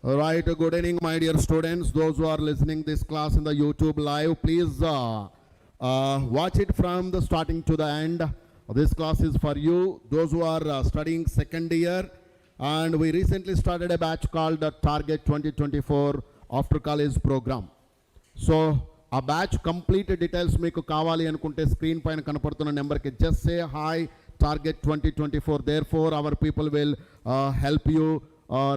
All right, good evening, my dear students. Those who are listening this class in the YouTube live, please watch it from the starting to the end. This class is for you, those who are studying second year. And we recently started a batch called the Target-2024 After College Program. So, a batch complete details meeku kavali anukunte screen paina kanapadutuna number ki just say hi Target-2024. Therefore, our people will help you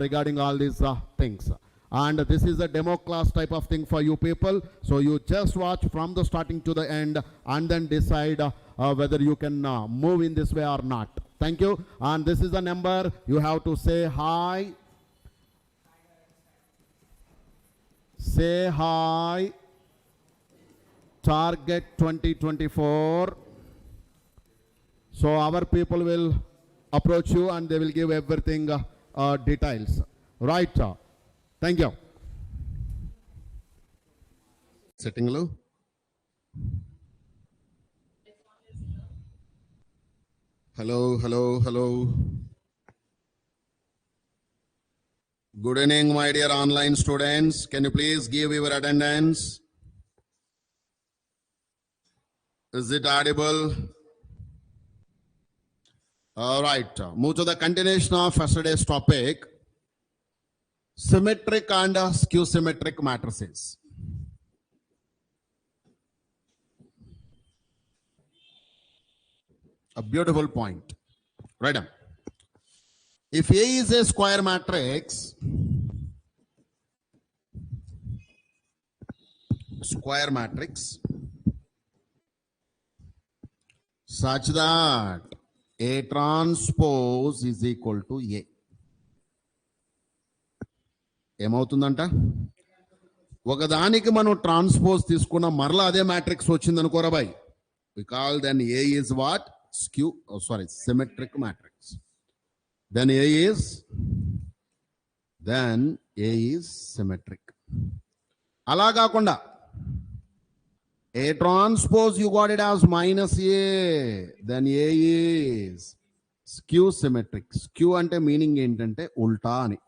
regarding all these things. And this is a demo class type of thing for you people. So you just watch from the starting to the end and then decide whether you can move in this way or not. Thank you. And this is the number. You have to say hi. Say hi Target 2024. So our people will approach you and they will give everything details. Right. Thank you. Setting low. Hello, hello, hello. Good evening, my dear online students. Can you please give your attendance? Is it audible? All right. Move to the continuation of yesterday's topic. Symmetric and skew symmetric matrices. A beautiful point. Right on. If A is a square matrix, such that A transpose is equal to A. ఏమవుతుందంట ఒకదానికి మనం transpose తీసుకున్న మరలా అదే matrix వచ్చింది అనుకోరా bye we call then A is what symmetric matrix. Then A is symmetric. అలా కాకుండా A transpose you got it as minus A, then A is skew symmetric. Skew అంటే meaning ఏంటంటే ఉల్టా అని,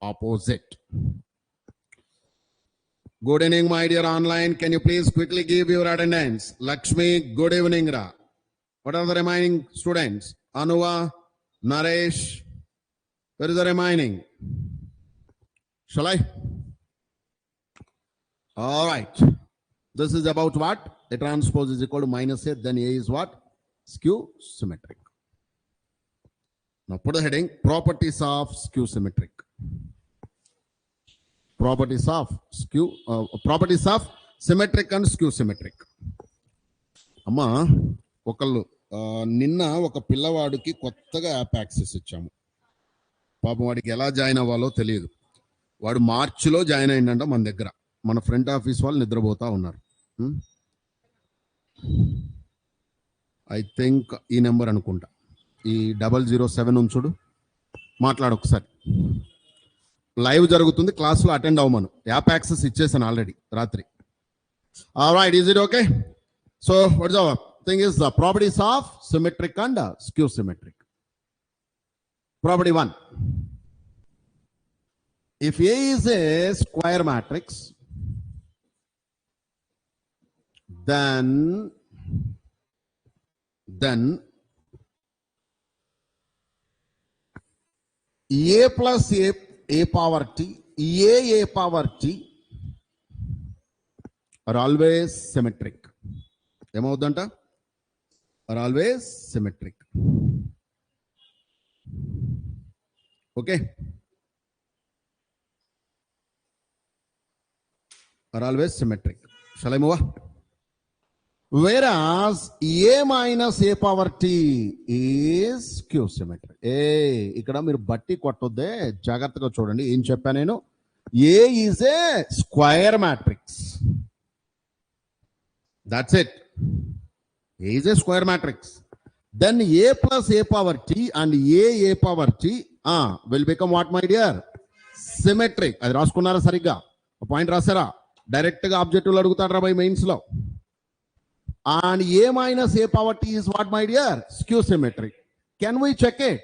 opposite. Good evening, my dear online. Can you please quickly give your attendance? Lakshmi, good evening, Ra. What are the remaining students? Anuva, Naresh. Where is the remaining? Shall I? All right. This is about what? A transpose is equal to minus A, then A is what? Skew symmetric. Now put the heading, properties of skew symmetric. Properties of symmetric and skew symmetric. అమ్మా ఒకళ్ళు నిన్న ఒక పిల్లవాడికి కొత్తగా app access ఇచ్చాము. పాపం వాడికి ఎలా జాయిన్ అవ్వాలో తెలియదు. వాడు మార్చిలో జాయిన్ అయిందంట మన దగ్గర. మన ఫ్రంట్ ఆఫీస్ వాళ్ళు నిద్రపోతా ఉన్నారు. ఐ థింక్ ఈ నెంబర్ అనుకుంటా, ఈ 007 ఉంచుడు, మాట్లాడు ఒకసారి. లైవ్ జరుగుతుంది, క్లాస్లో అటెండ్ అవ్వమను. యాప్ యాక్సెస్ ఇచ్చేసాను ఆల్రెడీ రాత్రి. Alright, is it okay? So what is our thing is the properties of symmetric and skew symmetric. Property 1. If A is a square matrix, then A plus A power T, A power T are always symmetric. ఏమవుతుందంట? Are always symmetric. Okay? Are always symmetric. Shall I move on? Whereas A minus A power T is skew symmetric. ఇక్కడ మీరు బట్టి కొట్టొద్దే, జాగ్రత్తగా చూడండి ఏం చెప్పా నేను. A is a square matrix. That's it. A is a square matrix. Then A plus A power T and A power T will become what, my dear? Symmetric. అది రాసుకున్నారా సరిగ్గా? పాయింట్ రాసారా? డైరెక్ట్ గా ఆబ్జెక్టివ్లు అడుగుతాడు రా బై మెయిన్స్ లో. And A minus A power T is what, my dear? Skew symmetric. Can we check it?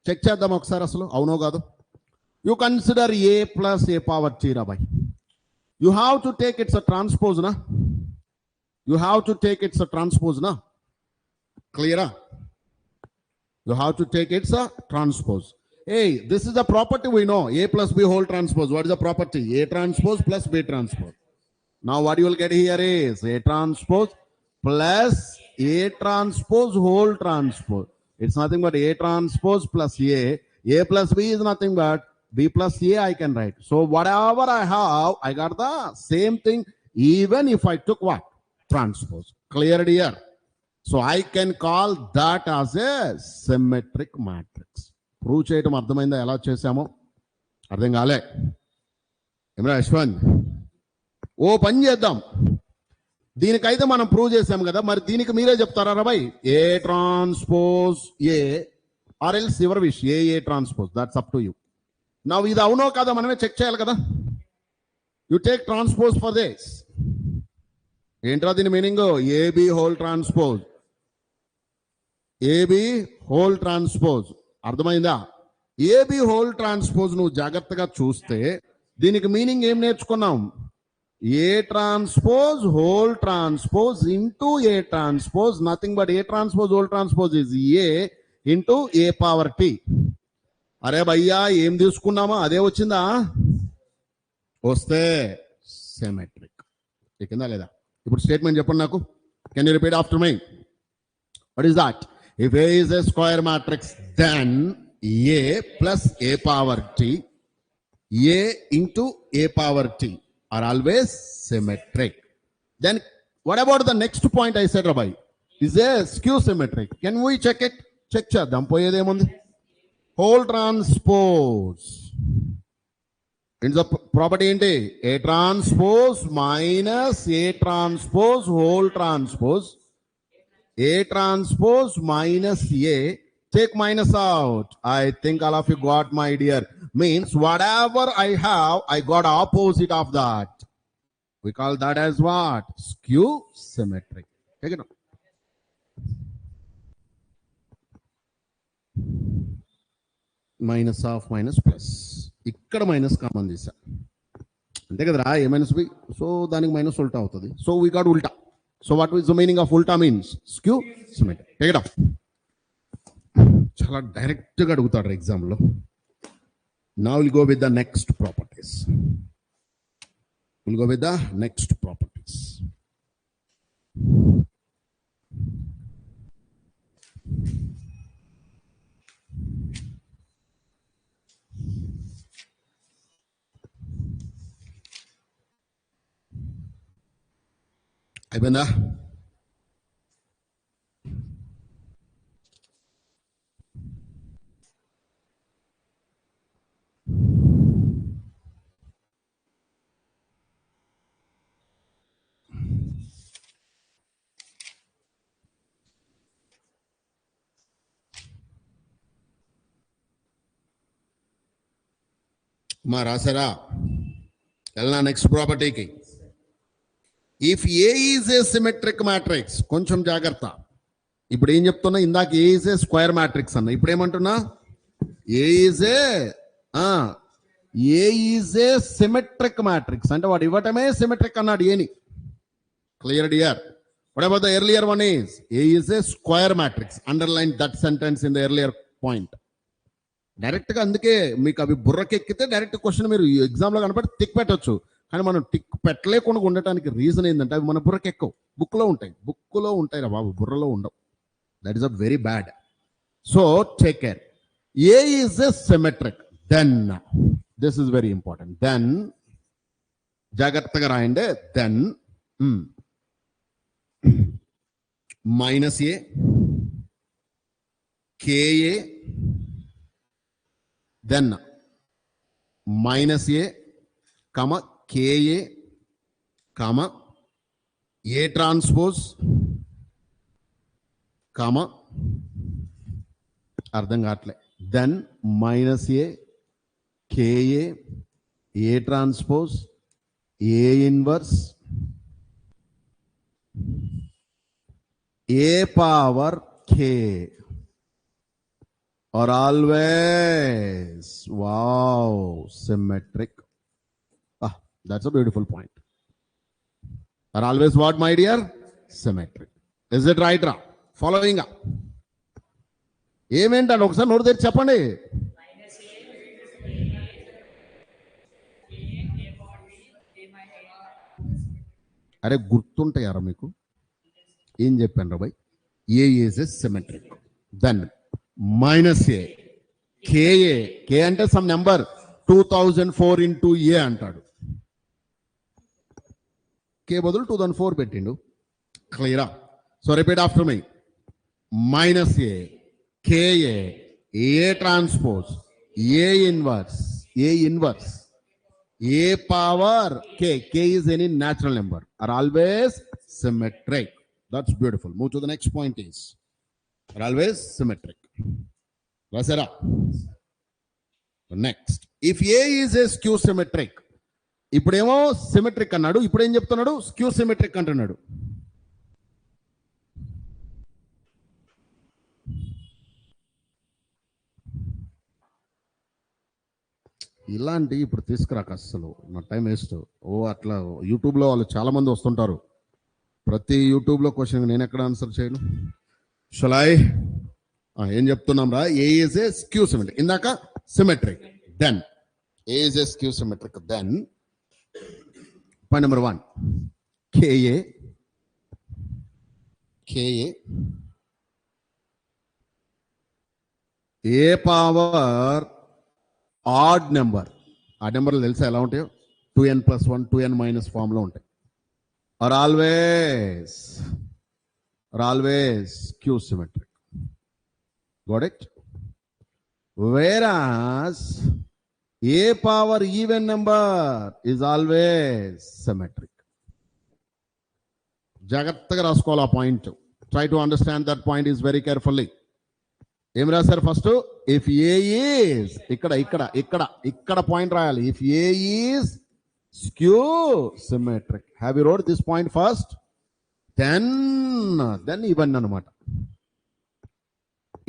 Check చేద్దాం ఒకసారి అసలు అవునో కాదు. You consider A plus A power T, Rabai. You have to take it's a transpose, na? You have to take it's a transpose, na? Clear? You have to take it's a transpose. Hey, this is a property we know. A plus B whole transpose. What is the property? A transpose plus B transpose. Now what you will get here is A transpose plus A transpose whole transpose. It's nothing but A transpose plus A. A plus B is nothing but B plus A I can write. So whatever I have, I got the same thing even if I took what? Transpose. Clear here? So I can call that as a symmetric matrix. Prove చేయటం అర్థమైందా ఎలా చేసామో? అర్థం కాలే? ఏమరా యశ్వంత్? ఓ పని చేద్దాం. దీనికైతే మనం ప్రూవ్ చేసాం కదా, మరి దీనికి మీరే చెప్తారా రాబాయ్? A transpose A or else your wish. A transpose, that's up to you. నా ఇది అవునో కదా మనమే చెక్ చేయాలి కదా. You take transpose for this. ఏంట్రా దీని meaning? AB whole transpose. AB whole transpose అర్థమైందా? ఏబి హోల్ ట్రాన్స్పోజ్ నువ్వు జాగ్రత్తగా చూస్తే దీనికి మీనింగ్ ఏం నేర్చుకున్నాం? A transpose whole transpose into A transpose, nothing but A transpose whole transpose is A into A power T. అరే భయ్యా ఏం తీసుకున్నామా అదే వచ్చిందా? వస్తే సిమెట్రిక్. ఎక్కిందా లేదా? ఇప్పుడు స్టేట్మెంట్ చెప్పండి నాకు. Can you repeat after me? What is that? If A is a square matrix, then A plus A power T, A into A power T are always symmetric. Then what about the next point I said, Rabbi? Is a skew symmetric. Can we check it? Check చేద్దాం. పోయేదేముంది? Whole transpose. It's a property ఏంటి? A transpose minus A transpose whole transpose. A transpose minus A. Take minus out. I think all of you got my idea. Means whatever I have, I got opposite of that. We call that as what? Skew symmetric. Take it out. Minus of minus plus. ఇక్కడ minus common చేశా అంతే కదరా. A minus B, so దానికి minus ఉల్టా అవుతుంది. So we got ఉల్టా. So what is the meaning of ఉల్టా? Means skew symmetric. Take it off. చాలా డైరెక్ట్గా అడుగుతాడు ఎగ్జామ్లో. Now we'll go with the next properties. We'll go with the next properties. అయిపోయిందా? మా రాసారా? వెళ్ళనా నెక్స్ట్ ప్రాపర్టీకి. If A is A symmetric matrix, కొంచెం జాగ్రత్త. ఇప్పుడు ఏం చెప్తున్నా? ఇందాక ఏ ఈజ్ ఏ స్క్వేర్ మ్యాట్రిక్స్ అన్న. ఇప్పుడు ఏమంటున్నా? ఏ ఈజ్ ఏ సిమెట్రిక్ మ్యాట్రిక్స్ అంటే వాడు ఇవ్వటమే సిమెట్రిక్ అన్నాడు ఏని. Clear dear? What about the earlier one is a is A square matrix. Underline that sentence in the earlier point. డైరెక్ట్గా అందుకే మీకు అవి బుర్రకెక్కితే డైరెక్ట్ క్వశ్చన్ మీరు ఎగ్జామ్లో కనపడి టిక్ పెట్టవచ్చు. కానీ మనం టిక్ పెట్టలేకుండా ఉండటానికి రీజన్ ఏంటంటే అవి మన బుర్రకెక్కవు. బుక్లో ఉంటాయి రా బాబు, బుర్రలో ఉండవు. That is a very bad. So take care. A is a symmetric, then this is very important. Then జాగ్రత్తగా రాయండి. Then minus A k A, then minus a comma ka comma a transpose comma అర్థం కావట్లే. then minus a ka a transpose a inverse a power k. or always, wow, symmetric. Ah, that's a beautiful point. Are always what, my dear? Symmetric. Is it right, Ra? Following up. ఏమేంటండి ఒకసారి నోరు తెరిచి చెప్పండి. అరే గుర్తుంటాయారా మీకు? ఏం చెప్పాను రా boy? A is a symmetric. Then minus A, KA, K అంటే సమ్ నెంబర్ 2004 ఇంటూ ఏ అంటాడు. కే బదులు 2004 పెట్టిండు. క్లియరా? So repeat after me. Minus A, KA, A transpose, A inverse, A inverse, a power k, k is any natural number, are always symmetric. That's beautiful. Move to the next point is, are always symmetric. Rasera. Next, if a is a skew symmetric, ఇప్పుడేమో symmetric అన్నాడు, ఇప్పుడు ఏం చెప్తున్నాడు? Skew symmetric అంటున్నాడు. ఇలాంటి ఇప్పుడు తీసుకురాక అస్సలు, నా టైం వేస్ట్. అట్లా యూట్యూబ్లో వాళ్ళు చాలామంది వస్తుంటారు. ప్రతి యూట్యూబ్లో క్వశ్చన్ నేను ఎక్కడ ఆన్సర్ చేయను. షలాయ్ ఏం చెప్తున్నాం రా? A is a skew symmetric. ఇందాక symmetric, then A is a skew symmetric. Then point number 1, k A, k A A power odd number. ఆ నెంబర్లు తెలుసా ఎలా ఉంటాయో? 2n+1, 2n- ఫామ్లో ఉంటాయి. Are always skew symmetric. Got it? Whereas A power even number is always symmetric. జాగ్రత్తగా రాసుకోవాలి ఆ పాయింట్. Try to understand that point is very carefully. ఏం రాశారు ఫస్ట్? ఇఫ్ ఏ ఈజ్, ఇక్కడ ఇక్కడ ఇక్కడ ఇక్కడ పాయింట్ రాయాలి. If A is skew symmetric. Have you wrote this point first? Then ఇవన్నీ అనమాట.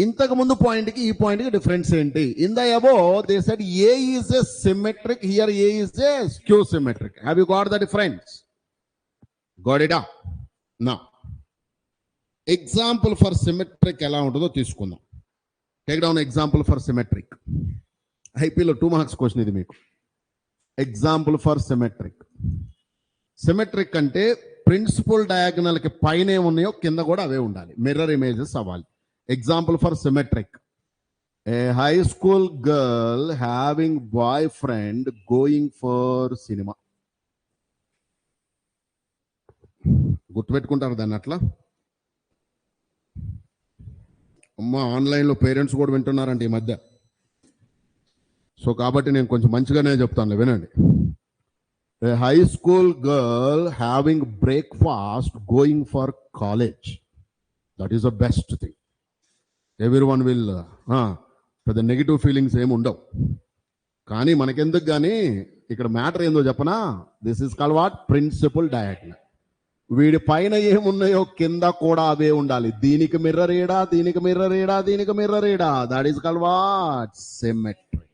ఇంతకు ముందు పాయింట్కి ఈ పాయింట్కి డిఫరెన్స్ ఏంటి? In the above they said A is a symmetric, here A is a skew symmetric. Have you got the difference? Got it? Now example for symmetric ఎలా ఉంటుందో తీసుకుందాం. Take down example for symmetric. ఐపీలో 2 marks question ఇది మీకు. Example for symmetric. Symmetric అంటే principal డయాగనల్కి పైన ఏమున్నాయో కింద కూడా అవే ఉండాలి, మిర్రర్ ఇమేజెస్ అవ్వాలి. Example for symmetric. A high school girl having boyfriend going for cinema. గుర్తుపెట్టుకుంటారు దాన్ని అట్లా? అమ్మ, ఆన్లైన్లో పేరెంట్స్ కూడా వింటున్నారంటే ఈ మధ్య. సో కాబట్టి నేను కొంచెం మంచిగానే చెప్తాను, వినండి. High school girl having breakfast going for college. That is the best thing. Every one will, పెద్ద నెగిటివ్ ఫీలింగ్స్ ఏమి ఉండవు. కానీ మనకెందుకు కానీ ఇక్కడ మ్యాటర్ ఏందో చెప్పనా? This is called what? Principal diagonal. వీడి పైన ఏమున్నాయో కింద కూడా అవే ఉండాలి. దీనికి మిర్రర్ ఏడా, దీనికి మిర్రర్ ఏడా, దీనికి మిర్రర్ ఏడా. That is called what? Symmetric.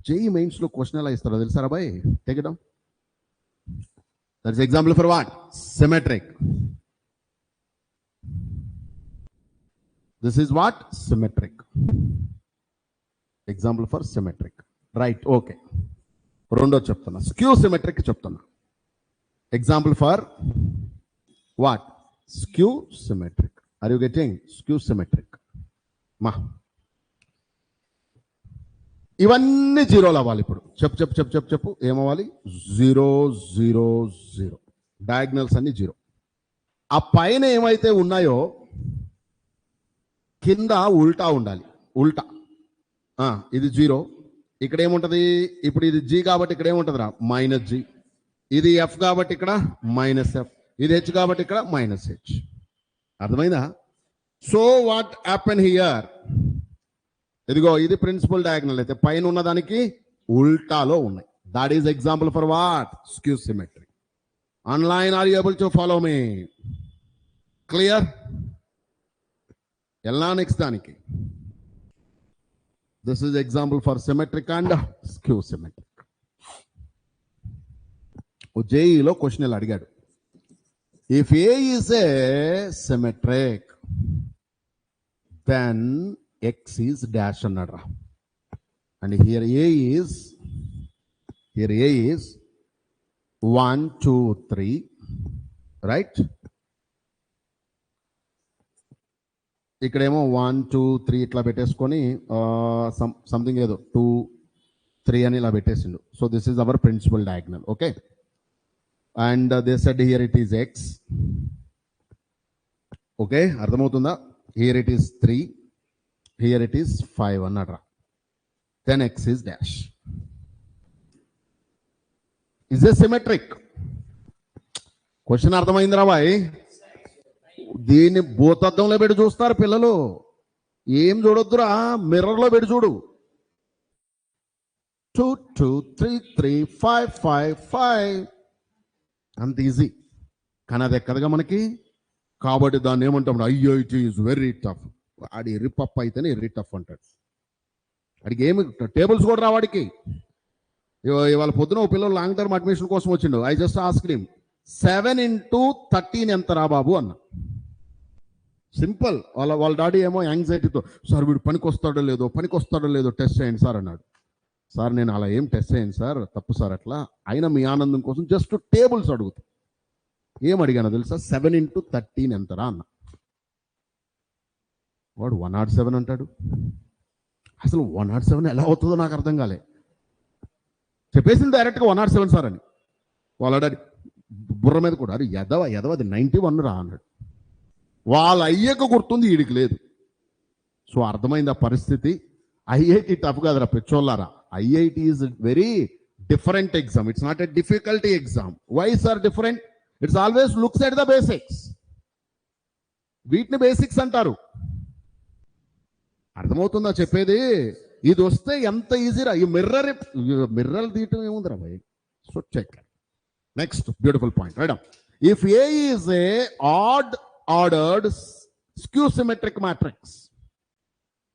JEE Mains లో క్వశ్చన్ ఎలా ఇస్తారో తెలుసారా boy? Take it down. That is example for what? Symmetric. This is what? Symmetric. Example for symmetric. Right, okay. రెండో చెప్తున్నా, స్క్యూ సిమెట్రిక్ చెప్తున్నా. Example for what? Skew symmetric. Are you getting? Skew symmetric. Ma. ఇవన్నీ జీరోలు అవ్వాలి. ఇప్పుడు చెప్పు ఏమవ్వాలి? 0 0 0. Diagonals అన్ని 0. ఆ పైన ఏమైతే ఉన్నాయో కింద ఉల్టా ఉండాలి. ఉల్టా. ఇది 0. ఇక్కడ ఏముంటది? ఇప్పుడు ఇది G కాబట్టి ఇక్కడ ఏముంటది రా? -G. ఇది F కాబట్టి ఇక్కడ -F. ఇది H కాబట్టి ఇక్కడ -H. అర్థమైందా? So what happen here? ఇదిగో ఇది ప్రిన్సిపల్ డయాగ్నల్ అయితే పైన ఉన్నదానికి ఉల్టాలో ఉన్నాయి. That is example for what? Skew symmetry. Online, are you able to follow me? Clear? ఎలా నెక్స్ట్ దానికి? This is example for symmetric and skew symmetric. JEE question ఇలా అడిగాడు. If A is a symmetric, then X is dash అన్నాడు. And here A is 1, 2, 3, right? ఇక్కడేమో 1, 2, 3 ఇట్లా పెట్టేసుకొని something ఏదో 2, 3 అని ఇలా పెట్టేసిండు. So this is our principal diagonal. Okay, and they said here it is X. Okay, అర్థమవుతుందా? Here it is 3, here it is 5 అన్నాడు. Then X is dash. Is A symmetric? Question అర్థమైందిరా బాయ్? దీన్ని భూతద్దంలో పెట్టి చూస్తారు పిల్లలు. ఏం చూడొద్దురా, మిర్రర్లో పెట్టి చూడు. 2, 2, 3, 3, 5, 5, 5 అంత ఈజీ. కానీ అది ఎక్కడగా మనకి. కాబట్టి దాన్ని ఏమంటాం, IIT ఈజ్ వెరీ టఫ్. ఆడి రిపప్ అయితేనే వెరీ టఫ్ అంటాడు. వాడికి ఏమి టేబుల్స్ కూడా రావాడికి. ఇవాళ పొద్దున పిల్లలు లాంగ్ టర్మ్ అడ్మిషన్ కోసం వచ్చిండు. I just asked him 7 into 13 ఎంత రా బాబు అన్న. సింపుల్. వాళ్ళ డాడీ ఏమో యాంగ్జైటీతో, సార్ వీడు పనికి వస్తాడో లేదో టెస్ట్ చేయండి సార్ అన్నాడు. సార్ నేను అలా ఏం టెస్ట్ చేయండి సార్, తప్పు సార్ అట్లా. అయినా మీ ఆనందం కోసం జస్ట్ టేబుల్స్ అడుగుతా. ఏం అడిగానో తెలుసా? 7 into 13 ఎంతరా అన్న. వాడు 107 అంటాడు. అసలు 107 ఎలా అవుతుందో నాకు అర్థం కాలే. చెప్పేసింది డైరెక్ట్గా 107 సార్ అని. వాళ్ళ డాడీ బుర్ర మీద కూడా, అది ఎదవ అది 91 రా అన్నాడు. వాళ్ళ అయ్యకు గుర్తుంది, వీడికి లేదు. సో అర్థమైంది ఆ పరిస్థితి. IIT టఫ్ కాదురా పిచ్చోళ్ళారా. IIT is very different exam. It's not a difficulty exam. Why sir different? It's always looks at the basics. వీటిని బేసిక్స్ అంటారు. అర్థమవుతుందా చెప్పేది? ఇది వస్తే ఎంత ఈజీరా. ఈ మిర్రర్ తీయటం ఏముందిరా భయ్. So check. Next beautiful point. Right. If A is a odd ordered skew symmetric matrix.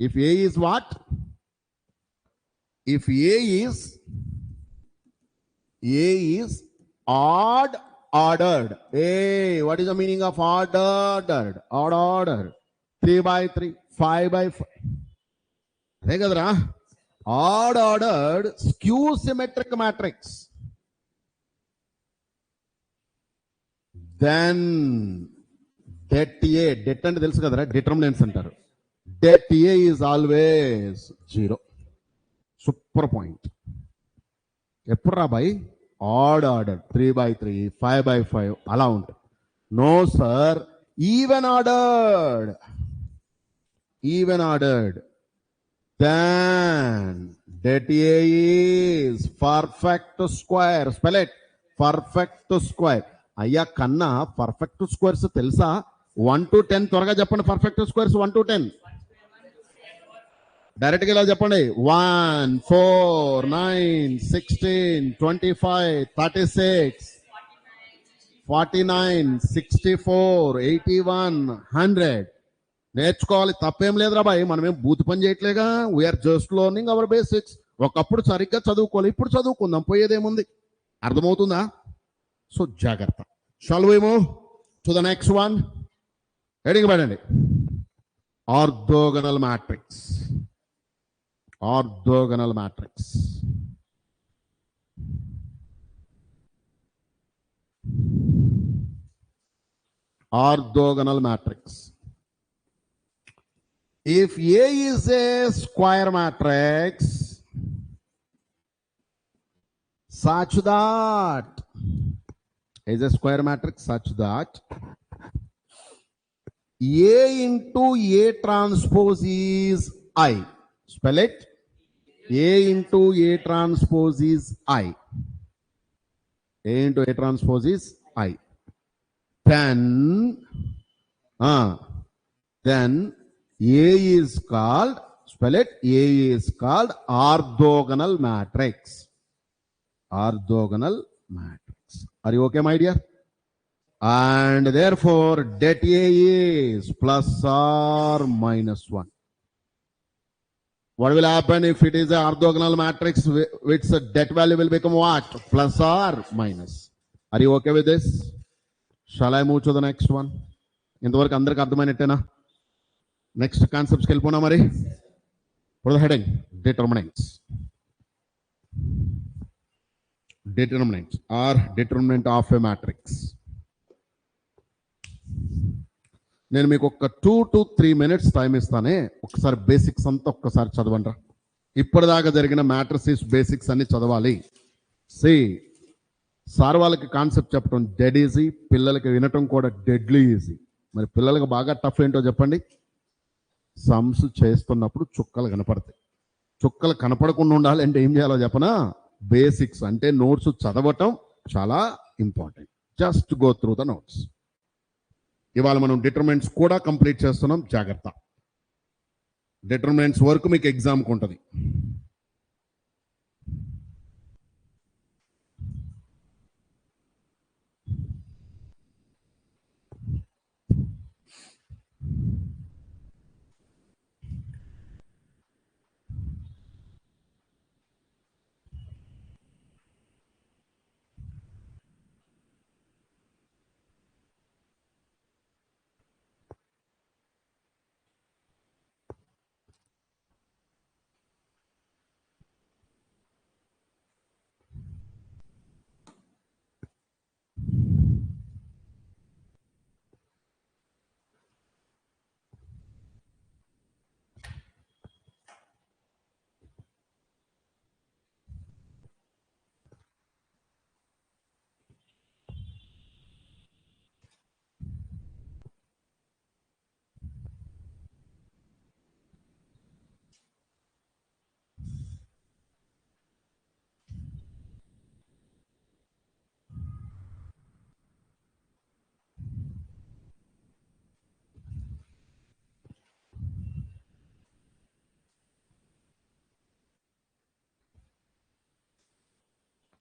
If A is what? If A is odd ordered. Hey, what is the meaning of odd ordered? Odd ordered. 3 by 3, 5 by 5. అదే కదరా. Odd ordered skew symmetric matrix. Then det అంటే తెలుసు కదరా, determinants అంటారు. det is always 0. Super point. ఎప్పుడు రా boy? Odd order 3 by 3, 5 by 5 అలా ఉంటుంది. No sir, even ordered. Then det is perfect square. Spell it. Perfect square. అయ్యా కన్నా పర్ఫెక్ట్ స్క్వేర్స్ తెలుసా? 1 to 10 త్వరగా చెప్పండి. పర్ఫెక్ట్ స్క్వేర్స్ 1 to 10 డైరెక్ట్గా ఇలా చెప్పండి. 1, 4, 9, 16, 25, 36, 49, 64, 81, 100. నేర్చుకోవాలి, తప్పేం లేదురా బాయ్. మనమేం బూత్ పని చేయట్లేగా. We are just learning our basics. ఒకప్పుడు సరిగ్గా చదువుకోవాలి, ఇప్పుడు చదువుకుందాం, పోయేదేముంది. అర్థమవుతుందా? సో జాగ్రత్త. Shall we move to the next one? Heading పడండి. Orthogonal matrix. Orthogonal matrix. Orthogonal matrix. If A is a square matrix such that A into A transpose is I. Spell it. A into A transpose is I. A into A transpose is I. Then A is called, spell it, A is called orthogonal matrix. Orthogonal matrix. Are you okay, my dear? And therefore det A is plus or minus 1. What will happen if it is an orthogonal matrix? Its det value will become what? Plus or minus. Are you okay with this? Shall I move to the next one? ఇంతవరకు అందరికి అర్థమైనట్టేనా? Next కాన్సెప్ట్స్కి వెళ్ళిపోనా మరి? For the heading, determinants. Determinants or determinant of a matrix. నేను మీకు ఒక 2 to 3 minutes time ఇస్తానే, ఒకసారి basics అంతా ఒక్కసారి చదవండి. ఇప్పటిదాకా జరిగిన మ్యాట్రిసెస్ బేసిక్స్ అన్ని చదవాలి. సార్ వాళ్ళకి కాన్సెప్ట్ చెప్పడం డెడ్ ఈజీ, పిల్లలకి వినటం కూడా డెడ్లీ ఈజీ. మరి పిల్లలకి బాగా టఫ్ ఏంటో చెప్పండి. సమ్స్ చేస్తున్నప్పుడు చుక్కలు కనపడతాయి. చుక్కలు కనపడకుండా ఉండాలి అంటే ఏం చేయాలో చెప్పనా? బేసిక్స్ అంటే నోట్స్ చదవటం చాలా important. Just go through the notes. ఇవాళ మనం డిటర్మినెంట్స్ కూడా కంప్లీట్ చేస్తున్నాం. జాగ్రత్త, డిటర్మినెంట్స్ వరకు మీకు ఎగ్జామ్కి ఉంటుంది.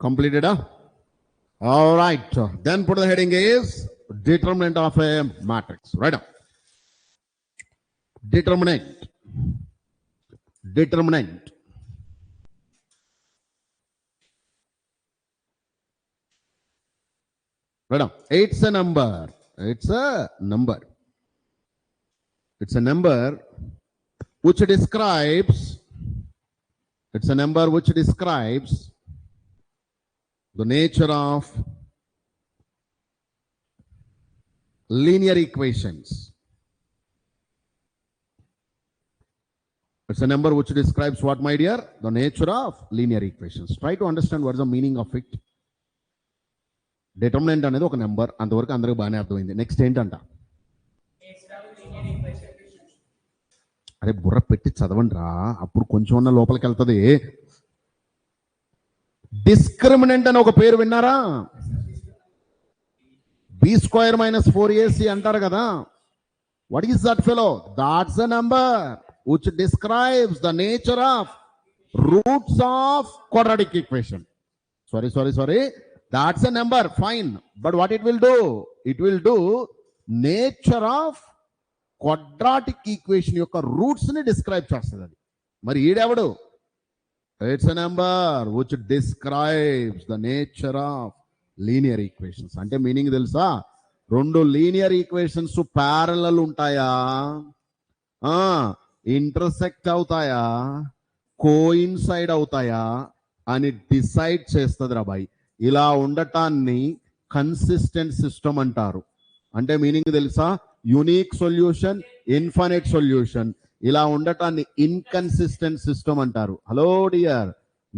Completed? All right. Then put the heading is determinant of a matrix. Right up. Determinant. Determinant. Right up. It's a number. It's a number. It's a number which describes. It's a number which describes the nature of linear equations. It's a number which describes what, my dear? The nature of linear equations. Try to understand what is the meaning of it. Determinant అనేది ఒక number, అంతవరకు అందరికి బాగానే అర్థమైంది. Next ఏంటంట? అరే బుర్ర పెట్టి చదవండి రా, అప్పుడు కొంచెం ఉన్న లోపలికి వెళ్తుంది. డిస్క్రిమినెంట్ అని ఒక పేరు విన్నారా? b² - 4ac అంటారు కదా. What is that fellow? That's a number which describes the nature of roots of quadratic equation. Sorry. That's a number, fine. But what it will do? It will do nature of quadratic equation యొక్క roots ని describe చేస్తుంది. మరి ఈడెవడు? It's a number which describes the nature of linear equations. అంటే meaning తెలుసా? రెండు linear equations parallel ఉంటాయా, intersect అవుతాయా, coincide అవుతాయా అని డిసైడ్ చేస్తుంది రాబాయ్. ఇలా ఉండటాన్ని కన్సిస్టెంట్ సిస్టమ్ అంటారు. అంటే మీనింగ్ తెలుసా? Unique solution, infinite solution. ఇలా ఉండటాన్ని ఇన్కన్సిస్టెంట్ సిస్టమ్ అంటారు. Hello dear,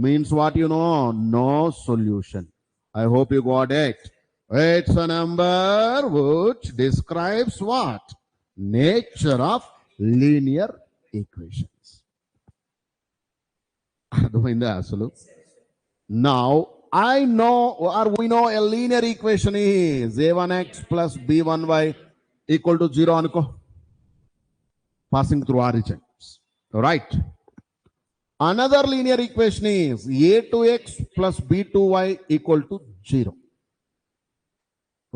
means what you know? No solution. I hope you got it. It's a number which describes what? Nature of linear equations. అర్థమైందా అసలు? Now I know, or we know, a linear equation is a1x plus b1y equal to 0 అనుకో, passing through origins, right? Another linear equation is a2x plus b2y equal to 0.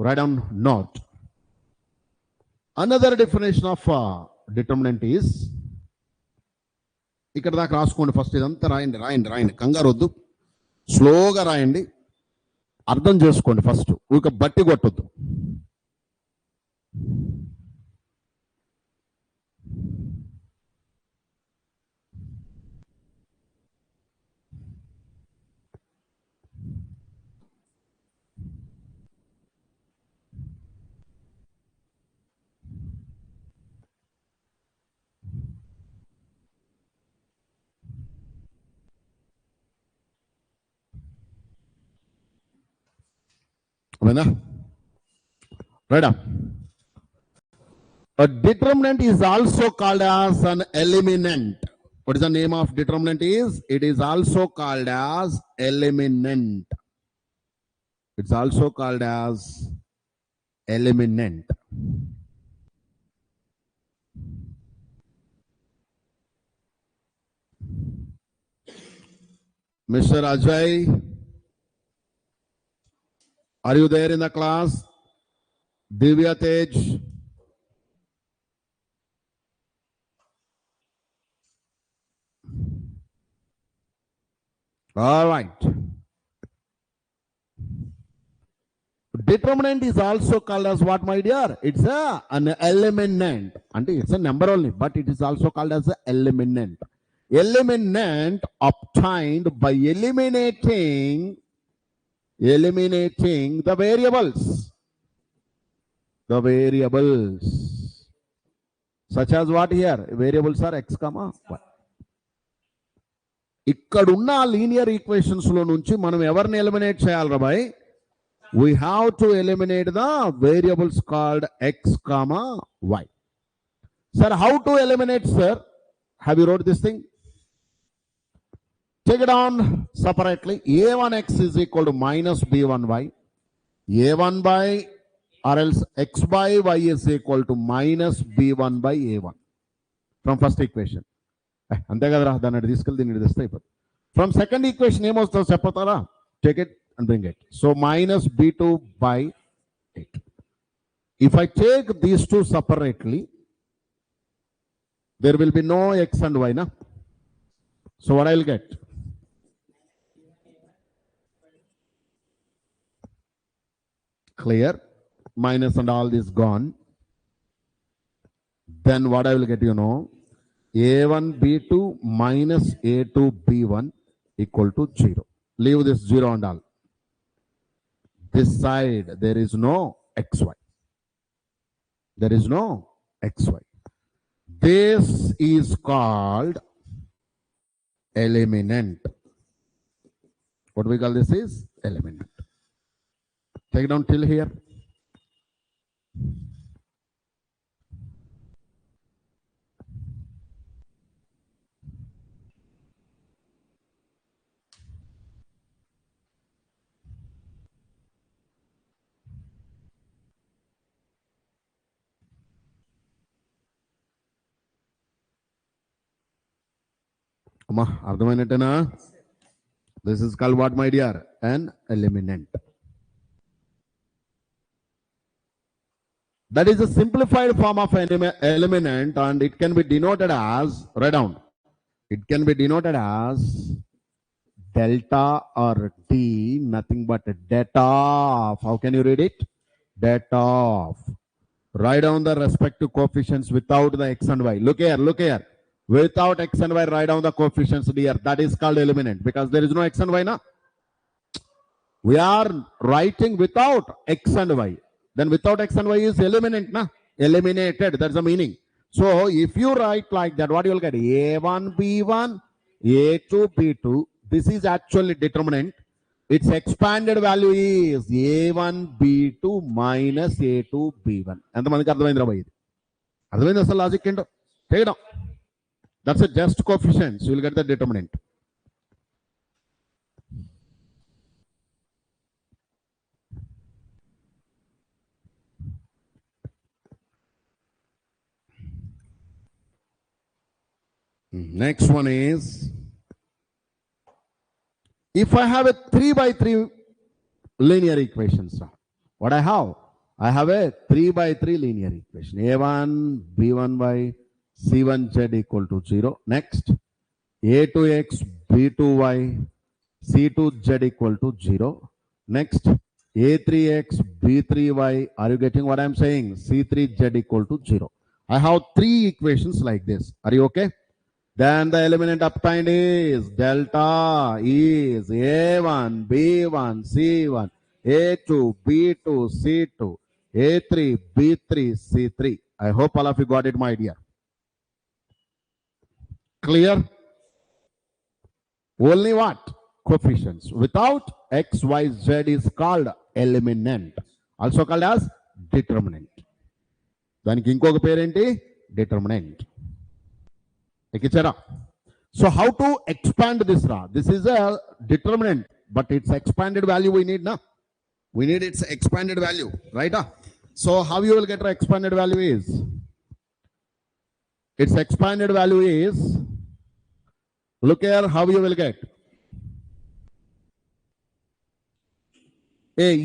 Write down note. Another definition of determinant is ఇక్కడ దాకా రాసుకోండి. First ఇదంతా రాయండి రాయండి రాయండి, కంగారు వద్దు, స్లోగా రాయండి, అర్థం చేసుకోండి. ఫస్ట్ ఊక బట్టి కొట్టొద్దు. Right up. A determinant is also called as an eliminant. What is the name of determinant is? It is also called as eliminant. It's also called as eliminant. Mr. Ajay, are you there in the class? Divya Tej. All right. Determinant is also called as what, my dear? It's an eliminant. And it's a number only, but it is also called as an eliminant. Eliminant obtained by eliminating the variables. The variables. Such as what here? Variables are x, y. ఇక్కడున్న linear equations లో నుంచి మనం ఎవరిని eliminate చేయాలి రాబాయ్? We have to eliminate the variables called x, y. Sir, how to eliminate, sir? Have you wrote this thing? Take it on separately. A1x is equal to minus b1y. A1 by or else x by y is equal to minus b1 by a1. From first equation. అంతే కదరా, దాన్ని తీసుకెళ్ళి దీన్ని తెస్తే అయిపోతుంది. From second equation ఏమొస్తుందో చెప్పతారా? Take it and bring it. So minus b2 by 8. If I take these two separately, there will be no x and y, na? So what I will get? Clear? Minus and all this gone. Then what I will get, you know? a1 b2 minus a2 b1 equal to 0. Leave this 0 and all. This side, there is no xy. There is no xy. This is called eliminant. What we call this is eliminant. Take it down till here. This is called what, my dear? An eliminant. That is a simplified form of an eliminant, and it can be denoted as, write down, it can be denoted as delta or d, nothing but delta of, how can you read it? Delta of. Write down the respective coefficients without the x and y. Look here, look here. Without x and y, write down the coefficients here. That is called eliminant because there is no x and y, na? We are writing without x and y. Then without x and y is eliminant, na? Eliminated. That's the meaning. So if you write like that, what you will get? A1 b1, a2 b2. This is actually determinant. Its expanded value is a1 b2 minus a2 b1. And the maniki logic endo. Take it down. That's a just coefficients. You will get the determinant. Next one is, if I have a 3 by 3 linear equations, what I have? I have a 3 by 3 linear equation. A1 b1 by C1z equal to 0. Next, a to x, b to y, c to z equal to 0. Next, a3x, b3y. Are you getting what I'm saying? c3z equal to 0. I have three equations like this. Are you okay? Then the element obtained is delta is a1, b1, c1, a2, b2, c2, a3, b3, c3. I hope all of you got it, my dear. Clear? Only what? Coefficients. Without x, y, z is called element. Also called as determinant. దానికి ఇంకొక పేరేంటి? Determinant. ఎక్కించారా? So how to expand this ra? This is a determinant, but its expanded value we need, na? We need its expanded value, right? So how you will get our expanded value is, its expanded value is, look here how you will get.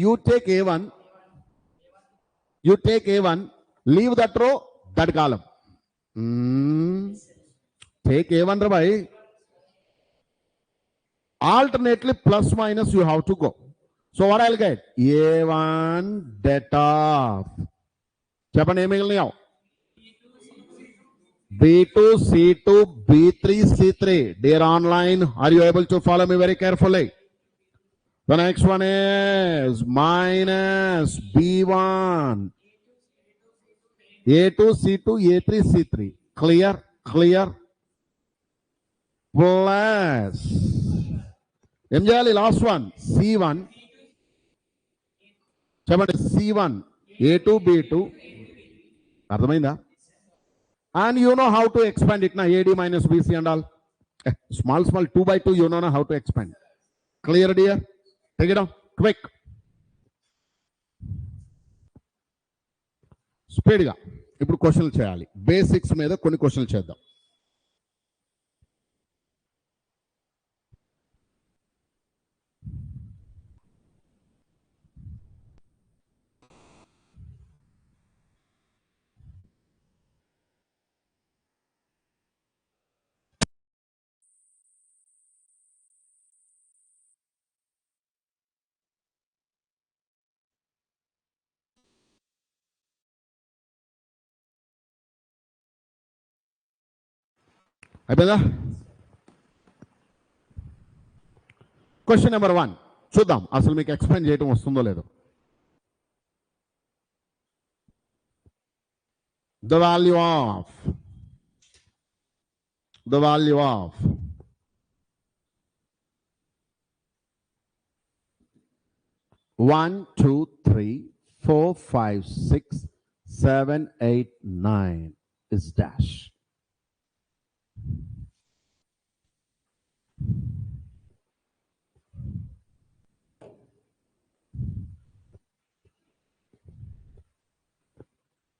You take A1, leave that row, that column. Take A1 by alternately plus minus you have to go. So what I'll get? A1 data. చెప్పండి ఏమి మిగిలినాయో? B2, C2, B3, C3. Dear online, are you able to follow me very carefully? The next one is minus B1, A2, C2, A3, C3. Clear? Clear? Plus. ఏం చేయాలి? Last one C1. చెప్పండి C1, A2, B2. అర్థమైందా? And you know how to expand it, na? AD minus BC and all. Small 2 by 2, you know how to expand. Clear, dear? Take it down, quick. స్పీడ్గా ఇప్పుడు క్వశ్చన్లు చేయాలి. Basics మీద కొన్ని క్వశ్చన్లు చేద్దాం. అయిపోయిందా? క్వశ్చన్ నెంబర్ 1 చూద్దాం అసలు మీకు ఎక్స్ప్లెయిన్ చేయడం వస్తుందో లేదో. The value of 1, 2, 3, 4, 5, 6, 7, 8, 9 is dash.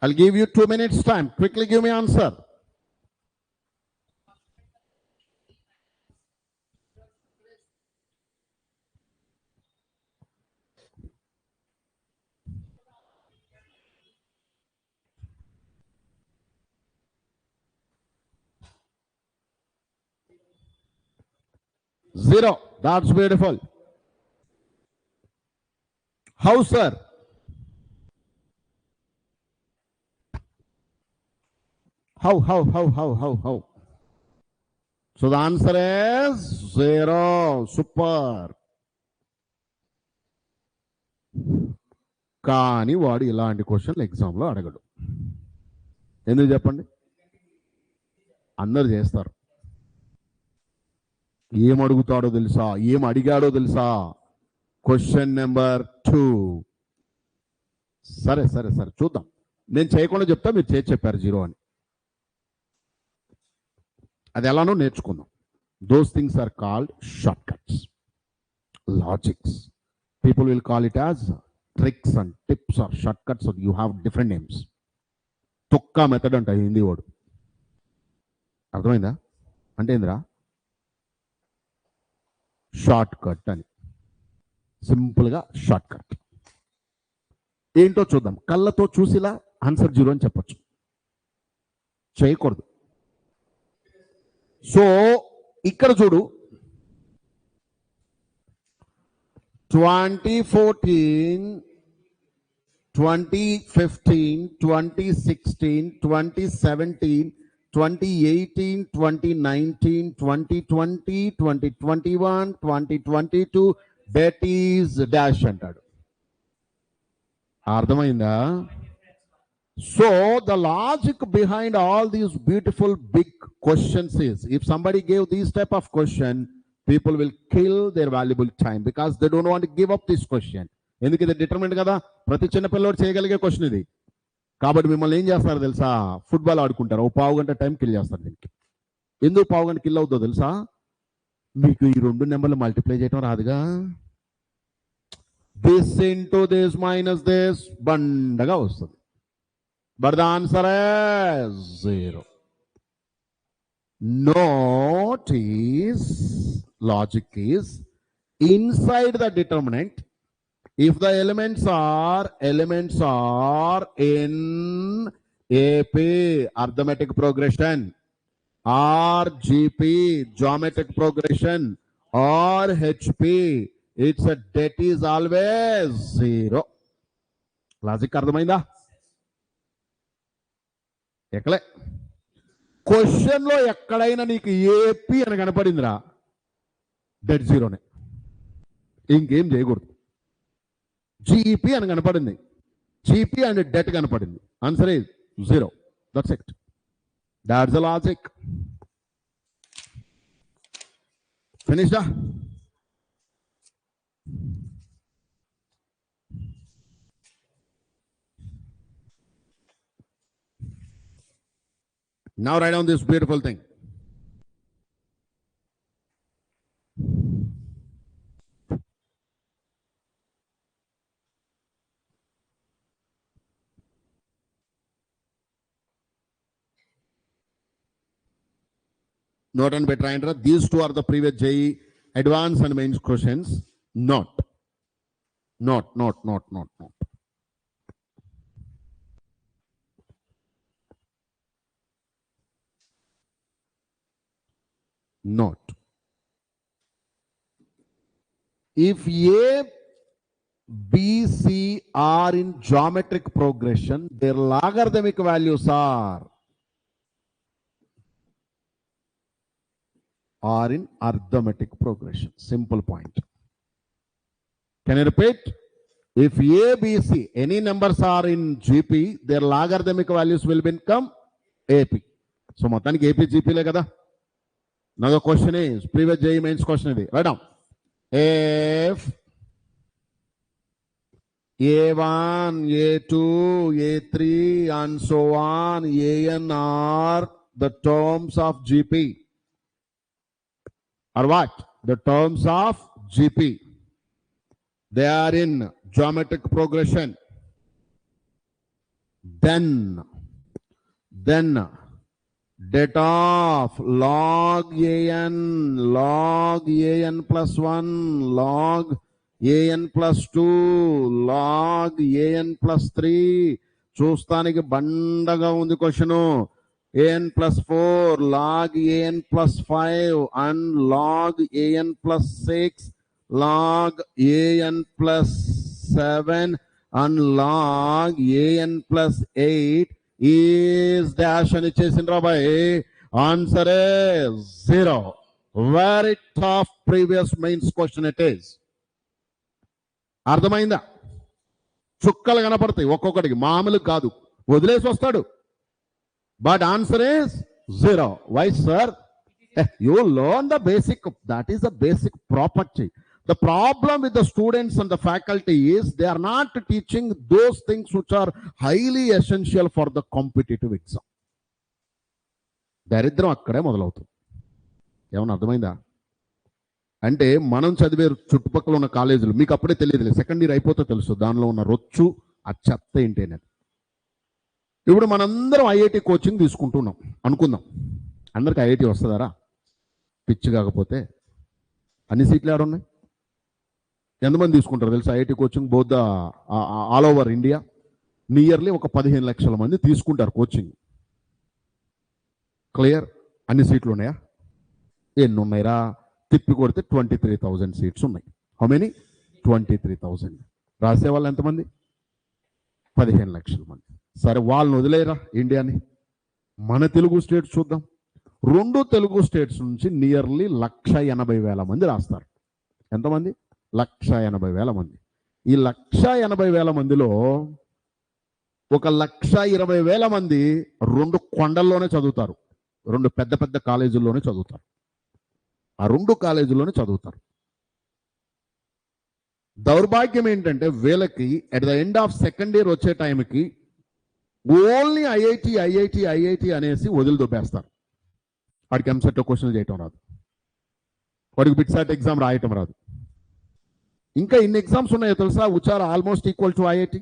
I'll give you 2 minutes time. Quickly give me answer. Zero. That's beautiful. How, sir? How? So the answer is 0. Super. కానీ వాడు ఇలాంటి క్వశ్చన్లు ఎగ్జామ్లో అడగడు. ఎందుకు చెప్పండి? అందరు చేస్తారు. ఏం అడుగుతాడో తెలుసా? ఏం అడిగాడో తెలుసా? Question number 2. సరే చూద్దాం. నేను చేయకుండా చెప్తా, మీరు చేసి చెప్పారు 0 అని. అది ఎలానో నేర్చుకుందాం. Those things are called shortcuts, logics. People will call it as tricks and tips or shortcuts, or you have different names. తొక్క మెథడ్ అంట హిందీ వాడు. అర్థమైందా? అంటే ఏందిరా? షార్ట్ కట్ అని. సింపుల్గా షార్ట్ కట్ ఏంటో చూద్దాం. కళ్ళతో చూసిలా ఆన్సర్ 0 అని చెప్పచ్చు. చేయకూడదు. సో ఇక్కడ చూడు 2014, 2015, 2016, 2017, 2018, 2019, 2020, 2021, 2022 that is dash అంటాడు. అర్థమైందా? So the logic behind all these beautiful big questions is, if somebody gave these type of question, people will kill their valuable time because they don't want to give up this question. ఎందుకు ఇది determinant కదా, ప్రతి చిన్న పిల్లోడు చేయగలిగే question ఇది. కాబట్టి మిమ్మల్ని ఏం చేస్తారు తెలుసా, ఫుట్బాల్ ఆడుకుంటారు, ఓ పావు గంట టైం కిల్ చేస్తారు దీనికి. ఎందుకు పావు గంట కిల్ అవుతుందో తెలుసా, మీకు ఈ 2 నెంబర్లు మల్టిప్లై చేయడం రాదుగా, this into this minus this బండగా వస్తుంది. But the answer is 0. Note is, logic is, inside the determinant, if the elements are in AP, arithmetic progression, or GP, geometric progression, or HP, its a det is always 0. Logic అర్థమైందా? ఎక్కలే question లో ఎక్కడైనా నీకు AP అని కనపడిందిరా, debt జీరోనే, ఇంకేం చేయకూడదు. GP అని కనపడింది, GP and det కనపడింది, answer is 0. That's it, that's the logic. ఫినిష్డా? Now write down this beautiful thing. Note and better enter. These two are the previous JEE advanced and mains questions. Not. Not. If A, B, C are in geometric progression, their logarithmic values are in arithmetic progression. Simple point. Can I repeat? If A, B, C, any numbers are in GP, their logarithmic values will become AP. So మొత్తానికి AP GP లే కదా. Now the question is, previous JEE mains question ఇది. Write down. If A1, A2, A3 and so on, AN are the terms of GP. Or what? The terms of GP. They are in geometric progression. Then det of log an plus 1, log an plus 2, log an plus 3. చూస్తానికి బండగా ఉంది question. an plus 4, log an plus 5, and log an plus 6, log an plus 7, and log an plus 8 is dash అని చేసిండ్రా bye. Answer is 0. Very tough previous mains question it is. అర్థమైందా? చుక్కలు కనపడతాయి ఒక్కొక్కటికి, మామూలు కాదు, వదిలేసి వస్తాడు. But answer is 0. Why, sir? You learn the basic, that is the basic property. The problem with the students and the faculty is they are not teaching those things which are highly essential for the competitive exam. దరిద్రం అక్కడే మొదలవుతుంది. ఏమన్నా అర్థమైందా? అంటే మనం చదివే చుట్టుపక్కల ఉన్న కాలేజీలు మీకు అప్పుడే తెలియదులే, సెకండ్ ఇయర్ అయిపోతే తెలుసు దానిలో ఉన్న రొచ్చు ఆ చెత్త ఏంటి అనేది. ఇప్పుడు మనందరం ఐఐటి కోచింగ్ తీసుకుంటున్నాం అనుకుందాం. అందరికి ఐఐటి వస్తుందారా? పిచ్చి కాకపోతే అన్ని సీట్లు ఆడున్నాయి. ఎంతమంది తీసుకుంటారు తెలుసా IIT coaching? Both all over India nearly ఒక 15 లక్షల మంది తీసుకుంటారు కోచింగ్. క్లియర్? అన్ని సీట్లు ఉన్నాయా? ఎన్ని ఉన్నాయిరా తిప్పి కొడితే 23,000 సీట్స్ ఉన్నాయి. How many? 23,000. రాసే వాళ్ళు ఎంతమంది? 15 లక్షల మంది. సరే వాళ్ళని వదిలేరా ఇండియాని, మన తెలుగు స్టేట్స్ చూద్దాం. 2 తెలుగు స్టేట్స్ నుంచి నియర్లీ 1,80,000 మంది రాస్తారు. ఎంతమంది? 1,80,000 మంది. ఈ 1,80,000 మందిలో 1,20,000 మంది 2 కొండల్లోనే చదువుతారు, 2 పెద్ద పెద్ద కాలేజీల్లోనే చదువుతారు. ఆ 2 కాలేజీల్లోనే చదువుతారు. దౌర్భాగ్యం ఏంటంటే వీళ్ళకి at the end of second year వచ్చే టైంకి ఓన్లీ ఐఐటి అనేసి వదిలి దొబ్బేస్తారు. వాడికి ఎంసెట్ క్వశ్చన్లు చేయటం రాదు, వాడికి బిట్సాట్ ఎగ్జామ్ రాయటం రాదు. ఇంకా ఇన్ని ఎగ్జామ్స్ ఉన్నాయో తెలుసా, which are almost equal to IIT.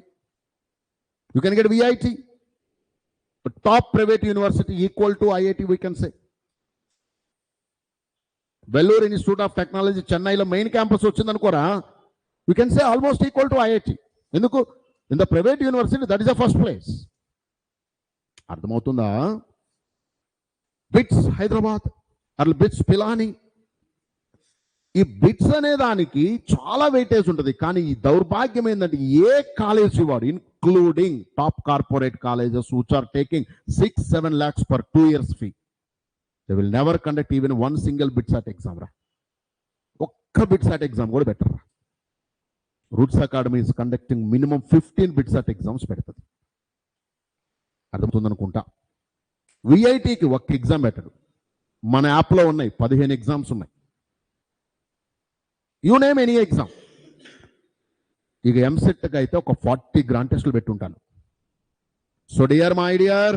You can get VIT, top private university equal to IIT we can say. Vellore institute of technology చెన్నైలో మెయిన్ క్యాంపస్ వచ్చిందనుకోరా, you can say almost equal to IIT. ఎందుకు? In the private university that is the first place. అర్థమవుతుందా? BITS Hyderabad, అట్లా BITS Pilani. ఈ bits అనే దానికి చాలా weightage ఉంటుంది. కానీ ఈ దౌర్భాగ్యం ఏంటంటే ఏ కాలేజ్ వాడు, including top corporate colleges which are taking 6-7 lakhs per 2 years fee, they will never conduct even one single BITSAT exam రా. ఒక్క BITSAT ఎగ్జామ్ కూడా బెటర్ రా. Roots academy is conducting minimum 15 BITSAT exams పెడుతుంది. అర్థమవుతుందనుకుంటా. విఐటికి ఒక్క exam పెట్టడు. మన యాప్లో ఉన్నాయి 15 ఎగ్జామ్స్ ఉన్నాయి. You name any exam. ఇక ఎంసెట్కి అయితే ఒక 40 గ్రాండ్ టెస్టులు పెట్టుంటాను. So dear my dear,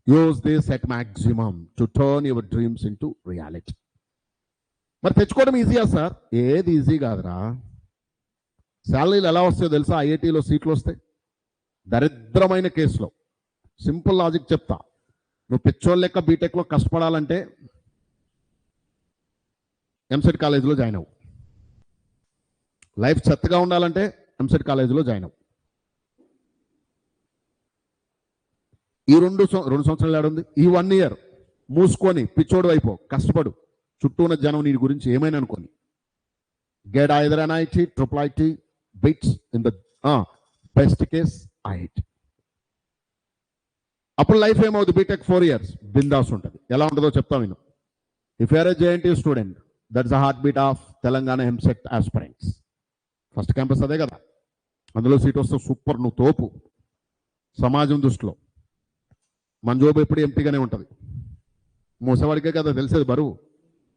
use this at maximum to turn your dreams into reality. మరి తెచ్చుకోవడం ఈజీయా సార్? ఏది ఈజీ కాదురా. శాలరీలు ఎలా వస్తాయో తెలుసా? ఐఐటీలో సీట్లు వస్తాయి దరిద్రమైన కేసులో. సింపుల్ లాజిక్ చెప్తా. నువ్వు పిచ్చోళ్ళ లెక్క బీటెక్లో కష్టపడాలంటే ఎంసెట్ కాలేజీలో జాయిన్ అవ్వు. లైఫ్ చెత్తగా ఉండాలంటే ఎంసెట్ కాలేజీలో జాయిన్ అవ్వు. ఈ రెండు సంవత్సరాలు ఏడుంది? ఈ 1 year మూసుకొని పిచ్చోడు అయిపో, కష్టపడు. చుట్టూ ఉన్న జనం నీ గురించి ఏమైనా అనుకోని. Get either NIT, triple IT, BITS in the best case IIT. అప్పుడు లైఫ్ ఏమవుతుంది? బీటెక్ 4 years బిందాస్ ఉంటుంది. ఎలా ఉంటుందో చెప్తా నేను. If you're a JNT student, that's the heart beat of Telangana EAMCET aspirants. First campus అదే కదా, అందులో సీట్ వస్తే సూపర్, నువ్వు తోపు సమాజం దృష్టిలో. మన జోబు ఎప్పుడు ఎంటీగానే ఉంటుంది. మూసేవాడికే కదా తెలిసేది బరువు.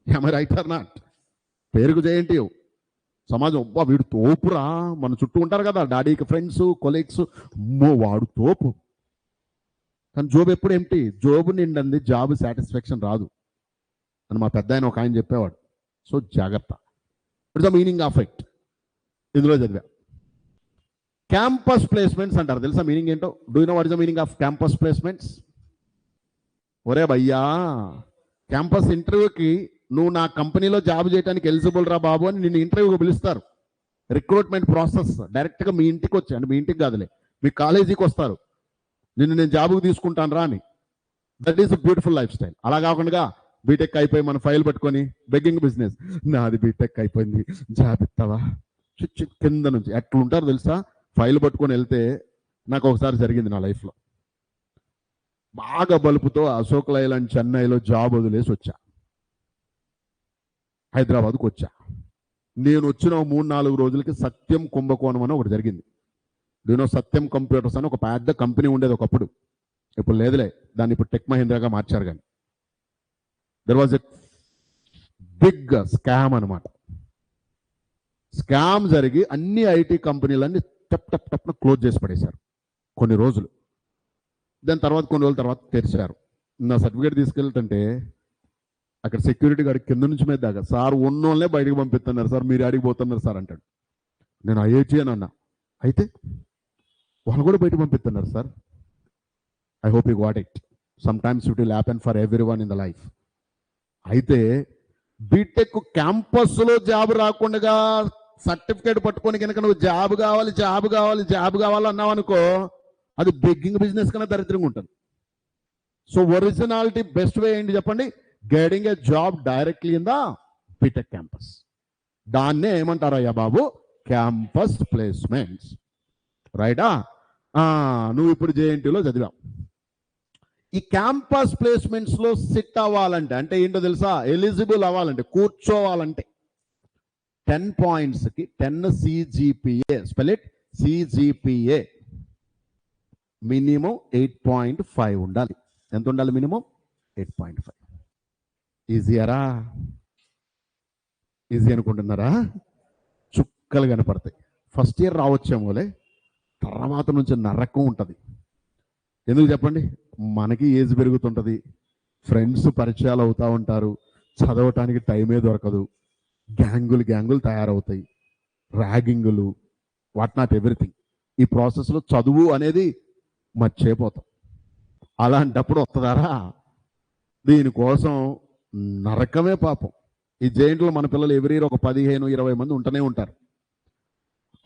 ఏమై రైట్ ఆర్ నాట్? పేరుకు జేఎన్టీ సమాజం, అబ్బా వీడు తోపురా. మన చుట్టూ ఉంటారు కదా డాడీకి ఫ్రెండ్స్, కొలీగ్స్, వాడు తోపు. కానీ జోబు ఎప్పుడు ఎంటీ. జోబు నిండంది జాబ్ సాటిస్ఫాక్షన్ రాదు అని మా పెద్ద ఆయన ఒక ఆయన చెప్పేవాడు. సో జాగ్రత్త. It's the meaning of it. ఇందులో చదివా. క్యాంపస్ ప్లేస్మెంట్స్ అంటారు. తెలుసా మీనింగ్ ఏంటో? Do you know what is the meaning off campus placements? ఒరే భయ్యా, క్యాంపస్ ఇంటర్వ్యూకి నువ్వు నా కంపెనీలో జాబ్ చేయడానికి ఎలిజిబుల్ రా బాబు అని నిన్ను ఇంటర్వ్యూకి పిలుస్తారు. రిక్రూట్మెంట్ ప్రాసెస్ డైరెక్ట్గా మీ ఇంటికి వచ్చి, అంటే మీ ఇంటికి కాదులే, మీ కాలేజీకి వస్తారు. నిన్ను నేను జాబుకు తీసుకుంటాను రా అని. That is a beautiful life style. అలా కాకుండా బీటెక్ అయిపోయి మన ఫైల్ పట్టుకొని బెగ్గింగ్ బిజినెస్, నాది బీటెక్ అయిపోయింది జాబ్ ఇస్తావా, కింద నుంచి ఎట్లుంటారు తెలుసా? ఫైల్ పట్టుకొని వెళ్తే నాకు ఒకసారి జరిగింది నా లైఫ్లో. బాగా బలుపుతో అశోక్ లైలాండ్ చెన్నైలో జాబ్ వదిలేసి వచ్చా, హైదరాబాద్కు వచ్చా. నేను వచ్చిన 3-4 రోజులకి సత్యం కుంభకోణం అని ఒకటి జరిగింది. నేను సత్యం కంప్యూటర్స్ అని ఒక పెద్ద కంపెనీ ఉండేది ఒకప్పుడు, ఇప్పుడు లేదులే, దాన్ని ఇప్పుడు టెక్ మహీంద్రాగా మార్చారు. కానీ there was a big scam అనమాట. స్కామ్ జరిగి అన్ని ఐటీ కంపెనీలన్నీ టప్న క్లోజ్ చేసి పడేశారు కొన్ని రోజులు. దాని తర్వాత కొన్ని రోజుల తర్వాత తెరిచారు. నా సర్టిఫికేట్ తీసుకెళ్తుంటే అక్కడ సెక్యూరిటీ గార్డ్ కింద నుంచి మీద దాకా, సార్ ఉన్నోళ్ళనే బయటకు పంపిస్తున్నారు సార్, మీరు ఆడికి పోతున్నారు సార్ అంటాడు. నేను ఐఐటి అని అన్నా. అయితే వాళ్ళు కూడా బయటకు పంపిస్తున్నారు sir. I hope you got it. Some times it will happen for every one in the life. అయితే బీటెక్ క్యాంపస్లో జాబ్ రాకుండా సర్టిఫికేట్ పట్టుకొని కనుక నువ్వు జాబ్ కావాలి అన్నావు అనుకో, అది బెగ్గింగ్ బిజినెస్ కన్నా దరిద్రంగా ఉంటుంది. సో ఒరిజినాలిటీ బెస్ట్ వే ఏంటి చెప్పండి? Getting a job directly in the BTech campus. దాన్నే ఏమంటారయ్యా బాబు? Campus placements. రైటా? నువ్వు ఇప్పుడు జేఎన్టీలో చదివావు. ఈ క్యాంపస్ ప్లేస్మెంట్స్ లో సిట్ అవ్వాలంటే అంటే ఏంటో తెలుసా? ఎలిజిబుల్ అవ్వాలంటే, కూర్చోవాలంటే 10 points కి 10 CGPA, spell it CGPA, minimum 8.5 ఉండాలి. ఎంత ఉండాలి మినిమం? 8.5. ఈజీయరా? ఈజీ అనుకుంటున్నారా? చుక్కలు కనపడతాయి. ఫస్ట్ ఇయర్ రావచ్చేమోలే, తర్వాత నుంచి నరకం ఉంటుంది. ఎందుకు చెప్పండి? మనకి ఏజ్ పెరుగుతుంటుంది, ఫ్రెండ్స్ పరిచయాలు అవుతూ ఉంటారు, చదవటానికి టైమే దొరకదు, గ్యాంగులు తయారవుతాయి, ర్యాగింగులు, వాట్ నాట్ ఎవ్రీథింగ్. ఈ ప్రాసెస్లో చదువు అనేది మర్చిపోతాం. అలాంటప్పుడు వస్తుందారా? దీనికోసం నరకమే పాపం. ఈ జైంట్లో మన పిల్లలు ఎవ్రీ ఇయర్ ఒక 15-20 మంది ఉంటూనే ఉంటారు.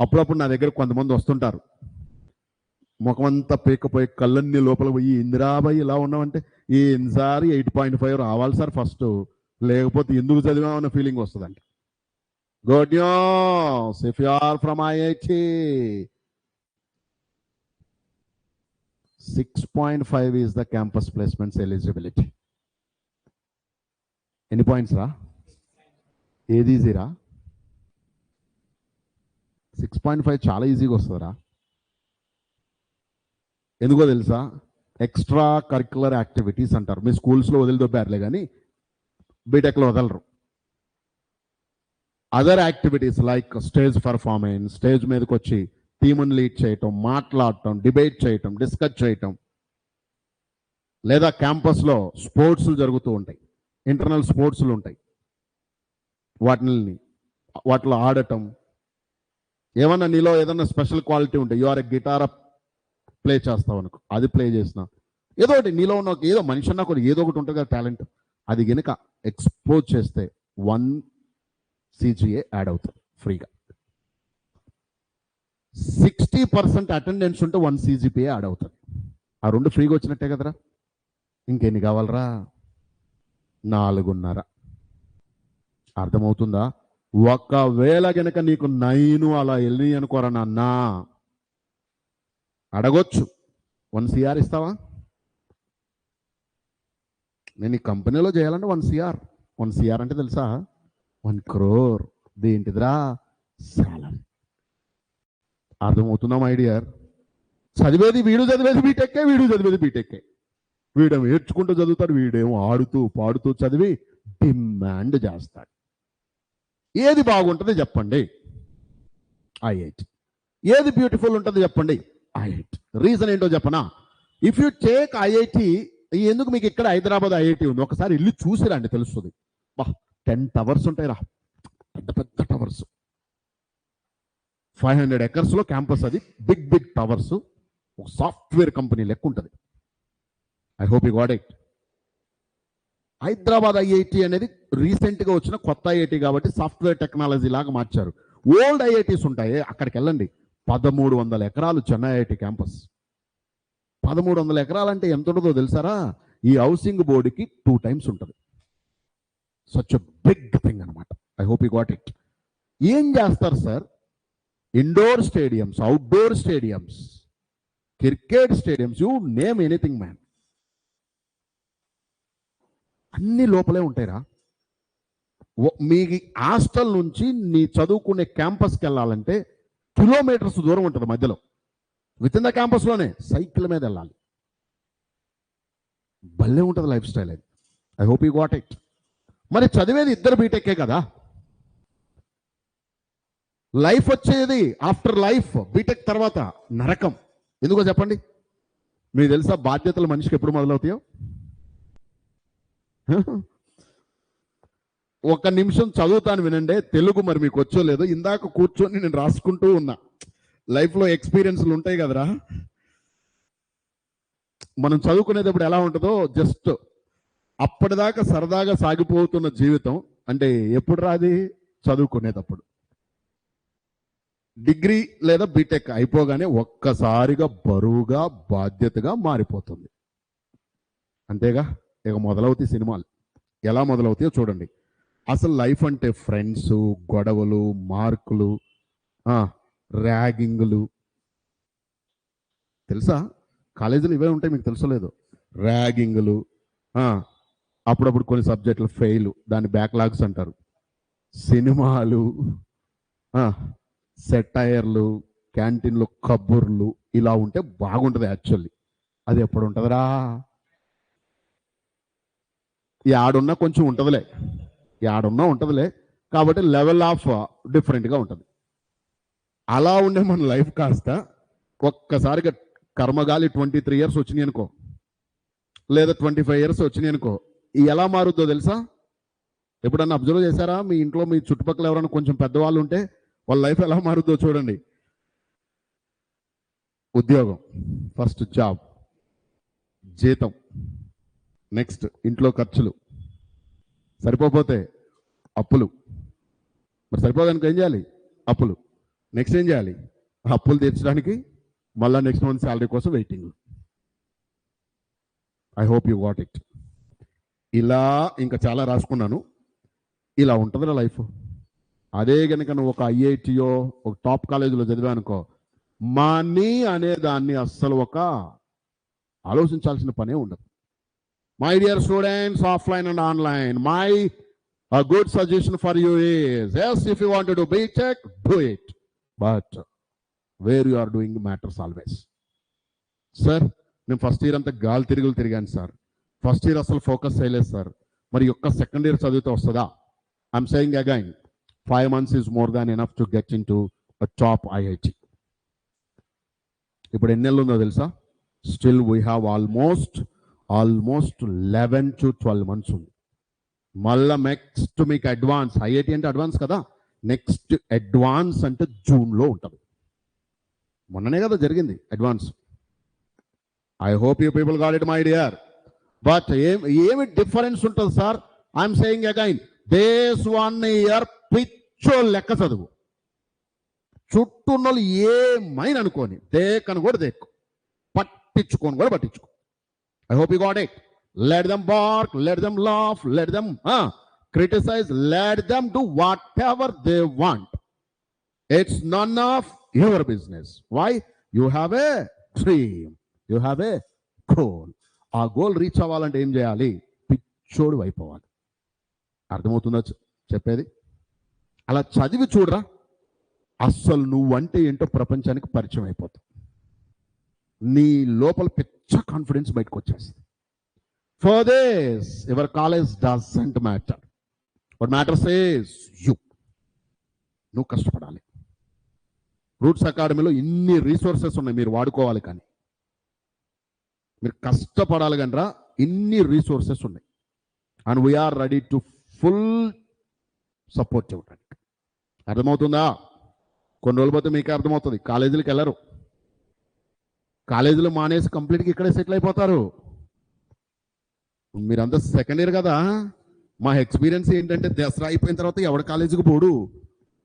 అప్పుడప్పుడు నా దగ్గర కొంతమంది వస్తుంటారు, ముఖమంతా పీకపోయి కళ్ళన్నీ లోపల పోయి, ఇందిరాబాయి ఇలా ఉన్నామంటే ఈసారి 8.5 రావాలి సార్ ఫస్ట్, లేకపోతే ఎందుకు చదివామన్న ఫీలింగ్ వస్తుందంట. Good news, if you are from IIT, 6.5 is the campus placements eligibility. ఎన్ని పాయింట్స్ రా? ఏది ఈజీరా? 6.5 చాలా ఈజీగా వస్తుందిరా. ఎందుకో తెలుసా? ఎక్స్ట్రా కరిక్యులర్ యాక్టివిటీస్ అంటారు. మీ స్కూల్స్లో వదిలిదొబ్బారులే కానీ బీటెక్లో వదలరు. Other activities like stage performance, stage మీదకి వచ్చి టీముని లీడ్ చేయటం, మాట్లాడటం, డిబేట్ చేయటం, డిస్కస్ చేయటం, లేదా క్యాంపస్లో స్పోర్ట్స్లు జరుగుతూ ఉంటాయి, ఇంటర్నల్ స్పోర్ట్స్లు ఉంటాయి, వాటిలో ఆడటం. ఏమన్నా నీలో ఏదన్నా స్పెషల్ క్వాలిటీ ఉంటే, you are a guitar play చేస్తావు అనుకో, అది ప్లే చేసిన ఏదో ఒకటి నీలో ఉన్న ఏదో మనిషి అన్నా కూడా ఏదో ఒకటి ఉంటుంది కదా టాలెంట్, అది కనుక ఎక్స్పోజ్ చేస్తే 1 CGA యాడ్ అవుతుంది ఫ్రీగా. 60% అటెండెన్స్ ఉంటే 1 CGPA యాడ్ అవుతుంది. ఆ 2 ఫ్రీగా వచ్చినట్టే కదరా. ఇంకెన్ని కావాలరా? 4.5. అర్థమవుతుందా? ఒకవేళ గనక నీకు 9 అలా వెళ్ళి అనుకోరా నాన్న, అడగొచ్చు, 1 CR ఇస్తావా? నేను ఈ కంపెనీలో చేయాలంటే 1 CR. 1 CR అంటే తెలుసా? 1 crore. దేంటిదిరా? సాలరీ. అర్థమవుతుందా మై డియర్? వీడు చదివేది బీటెక్కే, వీడు చదివేది బీటెక్కే. వీడేమో ఏడ్చుకుంటూ చదువుతాడు, వీడేమో ఆడుతూ పాడుతూ చదివి డిమాండ్ చేస్తాడు. ఏది బాగుంటుంది చెప్పండి? IIT. ఏది బ్యూటిఫుల్ ఉంటుంది చెప్పండి? IIT. రీజన్ ఏంటో చెప్పనా? ఇఫ్ యూ టేక్ IIT, ఎందుకు మీకు ఇక్కడ హైదరాబాద్ IIT ఉంది, ఒకసారి ఇల్లు చూసిరండి తెలుస్తుంది. 10 towers ఉంటాయి రా, పెద్ద పెద్ద టవర్స్, 500 acres లో క్యాంపస్. అది బిగ్ టవర్స్, ఒక సాఫ్ట్వేర్ కంపెనీ లెక్క ఉంటుంది. I hope you got it. Hyderabad IIT అనేది రీసెంట్గా వచ్చిన కొత్త IIT కాబట్టి సాఫ్ట్వేర్ టెక్నాలజీ లాగా మార్చారు. ఓల్డ్ IITs ఉంటాయి, అక్కడికి వెళ్ళండి. 1300 ఎకరాలు చెన్నై IIT క్యాంపస్. 1300 ఎకరాలు అంటే ఎంత ఉంటుందో తెలుసారా? ఈ హౌసింగ్ బోర్డుకి 2 times ఉంటుంది. సచ్ ఎ బిగ్ థింగ్ అనమాట. I hope you got it. ఏం చేస్తారు సార్? Indoor stadiums, outdoor stadiums, cricket stadiums, you name anything man, అన్ని లోపలే ఉంటాయిరా. మీ హాస్టల్ నుంచి నీ చదువుకునే క్యాంపస్కి వెళ్ళాలంటే కిలోమీటర్స్ దూరం ఉంటుంది మధ్యలో. విత్ ఇన్ ద క్యాంపస్లోనే సైకిల్ మీద వెళ్ళాలి. భలే ఉంటుంది లైఫ్ స్టైల్ అది. I hope you got it. మరి చదివేది ఇద్దరు బీటెక్కే కదా. లైఫ్ వచ్చేది ఆఫ్టర్ లైఫ్, బీటెక్ తర్వాత నరకం. ఎందుకో చెప్పండి? మీకు తెలుసా బాధ్యతలు మనిషికి ఎప్పుడు మొదలవుతాయో? 1 నిమిషం చదువుతాను వినండి, తెలుగు మరి మీకు వచ్చో లేదో. ఇందాక కూర్చొని నేను రాసుకుంటూ ఉన్నా. లైఫ్లో ఎక్స్పీరియన్స్లు ఉంటాయి కదరా. మనం చదువుకునేటప్పుడు ఎలా ఉంటుందో, జస్ట్ అప్పటిదాకా సరదాగా సాగిపోతున్న జీవితం అంటే ఎప్పుడు రాది? చదువుకునేటప్పుడు. డిగ్రీ లేదా బీటెక్ అయిపోగానే ఒక్కసారిగా బరువుగా బాధ్యతగా మారిపోతుంది. అంతేగా? ఇక మొదలవుతాయి సినిమాలు. ఎలా మొదలవుతాయో చూడండి. అసలు లైఫ్ అంటే ఫ్రెండ్స్, గొడవలు, మార్కులు, ర్యాగింగులు. తెలుసా? కాలేజీలో ఇవే ఉంటాయి, మీకు తెలుసలేదు. ర్యాగింగులు, అప్పుడప్పుడు కొన్ని సబ్జెక్టులు ఫెయిల్, దాన్ని బ్యాక్లాగ్స్ అంటారు. సినిమాలు, సెటైర్లు, క్యాంటీన్లో కబుర్లు, ఇలా ఉంటే బాగుంటుంది. యాక్చువల్లీ అది ఎప్పుడు ఉంటుందిరా? ఈ ఆడున్నా కొంచెం ఉంటుందిలే, ఈ ఆడున్నా ఉంటుందిలే, కాబట్టి లెవెల్ ఆఫ్ డిఫరెంట్గా ఉంటుంది. అలా ఉండే మన లైఫ్ కాస్త ఒక్కసారిగా కర్మగాలి 23 years వచ్చినాయి అనుకో, లేదా 25 years వచ్చినాయి అనుకో, ఎలా మారుద్దో తెలుసా? ఎప్పుడన్నా అబ్జర్వ్ చేశారా? మీ ఇంట్లో మీ చుట్టుపక్కల ఎవరైనా కొంచెం పెద్దవాళ్ళు ఉంటే వాళ్ళ లైఫ్ ఎలా మారుద్దో చూడండి. ఉద్యోగం, ఫస్ట్ జాబ్, జీతం, నెక్స్ట్ ఇంట్లో ఖర్చులు, సరిపోతే అప్పులు. మరి సరిపోదానికి ఏం చేయాలి? అప్పులు. నెక్స్ట్ ఏం చేయాలి? అప్పులు తీర్చడానికి మళ్ళీ నెక్స్ట్ మంత్ శాలరీ కోసం waiting. I hope you got it. ఇలా ఇంకా చాలా రాసుకున్నాను. ఇలా ఉంటుంది లైఫ్. అదే కనుక నువ్వు ఒక ఐఐటియో ఒక టాప్ కాలేజీలో చదివానుకో, మనీ అనే దాన్ని అస్సలు ఒక ఆలోచించాల్సిన పనే ఉండదు. My dear students, offline and online, my good suggestion for you is, yes, if you want to do BTech, do it, but where you are doing matters always. Sir, నేను first year అంతా గాలి తిరుగులు తిరిగాను sir, first year అసలు focus చేయలేదు sir, మరి యొక్క second year చదివితే వస్తుందా? I'm saying again, 5 months is more than enough to get into a top IIT. ఇప్పుడు ఎన్ని నెలలు ఉందో తెలుసా? Still we have almost 11 to 12 months ఉంది. మళ్ళా నెక్స్ట్ మీకు అడ్వాన్స్, ఐఐటి అంటే అడ్వాన్స్ కదా, నెక్స్ట్ అడ్వాన్స్ అంటే జూన్లో ఉంటుంది. మొన్ననే కదా జరిగింది advance. I hope you people got it my dear. But ఏమి డిఫరెన్స్ ఉంటుంది sir? I'm saying again, this 1 year పిచ్చో లెక్క చదువు. చుట్టూ ఉన్నోళ్ళు ఏమైనా అనుకోని, దేకను కూడా దేక్కు, పట్టించుకోని కూడా పట్టించుకో. I hope you got it. Let them bark, let them laugh, let them criticize, let them do whatever they want. It's none of your business. Why? You have a dream, you have a goal. ఆ goal reach అవ్వాలంటే ఏం చేయాలి? పిచ్చోడు అయిపోవాలి. అర్థమవుతుందా చెప్పేది? అలా చదివి చూడరా, అస్సలు నువ్వంటే ఏంటో ప్రపంచానికి పరిచయం అయిపోతుంది. నీ లోపల పిచ్చ కాన్ఫిడెన్స్ బయటకు వచ్చేస్తుంది. For this, your college doesn't matter. What matters is you. నువ్వు కష్టపడాలి. రూట్స్ అకాడమీలో ఇన్ని రీసోర్సెస్ ఉన్నాయి, మీరు వాడుకోవాలి. కానీ మీరు కష్టపడాలి కనరా, ఇన్ని రీసోర్సెస్ ఉన్నాయి. And we are ready to full support ఇవ్వడానికి. అర్థమవుతుందా? కొన్ని రోజులు పోతే మీకే అర్థమవుతుంది. కాలేజీలకు వెళ్ళరు, కాలేజీలో మానేసి కంప్లీట్గా ఇక్కడే సెటిల్ అయిపోతారు. మీరంతా సెకండ్ ఇయర్ కదా. మా ఎక్స్పీరియన్స్ ఏంటంటే, దసరా అయిపోయిన తర్వాత ఎవడ కాలేజీకి పోడు,